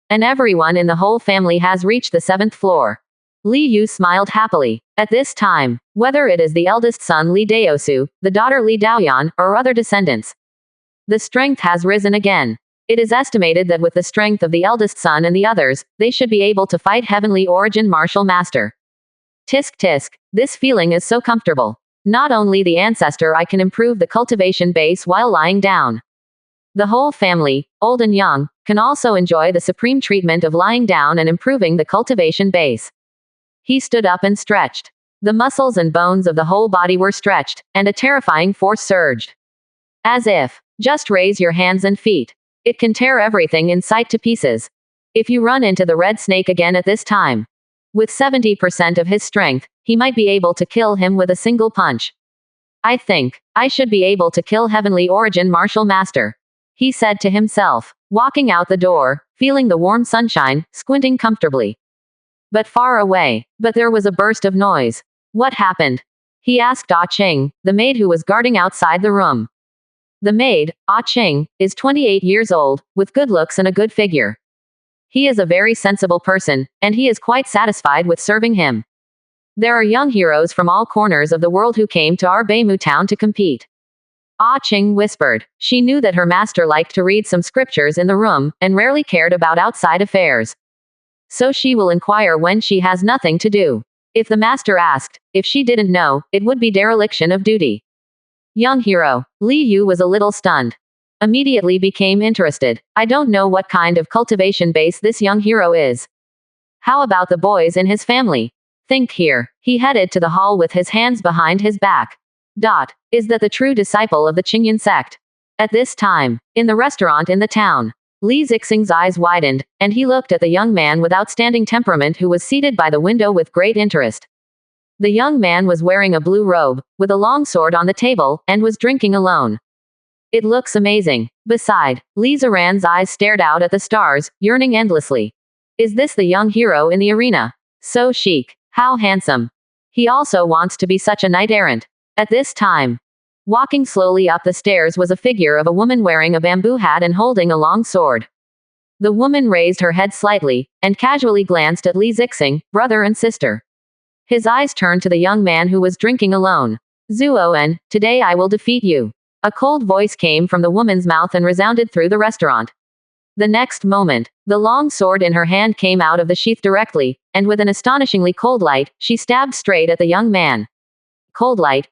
And everyone in the whole family has reached the 7th floor. Li Yu smiled happily. At this time, whether it is the eldest son Li Daosu, the daughter Li Daoyan, or other descendants, the strength has risen again. It is estimated that with the strength of the eldest son and the others, they should be able to fight heavenly origin martial master. Tisk tisk, this feeling is so comfortable. Not only the ancestor, I can improve the cultivation base while lying down. The whole family, old and young, can also enjoy the supreme treatment of lying down and improving the cultivation base. He stood up and stretched. The muscles and bones of the whole body were stretched, and a terrifying force surged. As if, just raise your hands and feet. It can tear everything in sight to pieces. If you run into the red snake again at this time, with 70% of his strength, he might be able to kill him with a single punch. I think I should be able to kill heavenly origin martial master, he said to himself, walking out the door, feeling the warm sunshine, squinting comfortably. But far away, there was a burst of noise. What happened? He asked Ah Ching, the maid who was guarding outside the room. The maid, Ah Ching, is 28 years old, with good looks and a good figure. He is a very sensible person, and he is quite satisfied with serving him. There are young heroes from all corners of the world who came to our Beimu town to compete. Ah Ching whispered. She knew that her master liked to read some scriptures in the room, and rarely cared about outside affairs. So she will inquire when she has nothing to do. If the master asked, if she didn't know, it would be dereliction of duty. Young hero. Li Yu was a little stunned. Immediately became interested. I don't know what kind of cultivation base this young hero is. How about the boys in his family? Think here. He headed to the hall with his hands behind his back. Is that the true disciple of the Qingyan sect? At this time, in the restaurant in the town, Li Zixing's eyes widened, and he looked at the young man with outstanding temperament who was seated by the window with great interest. The young man was wearing a blue robe, with a long sword on the table, and was drinking alone. It looks amazing. Beside, Li Ziran's eyes stared out at the stars, yearning endlessly. Is this the young hero in the arena? So chic. How handsome. He also wants to be such a knight-errant. At this time, walking slowly up the stairs was a figure of a woman wearing a bamboo hat and holding a long sword. The woman raised her head slightly, and casually glanced at Li Zixing, brother and sister. His eyes turned to the young man who was drinking alone. Zuoen, today I will defeat you. A cold voice came from the woman's mouth and resounded through the restaurant. The next moment, the long sword in her hand came out of the sheath directly, and with an astonishingly cold light, she stabbed straight at the young man. Cold light,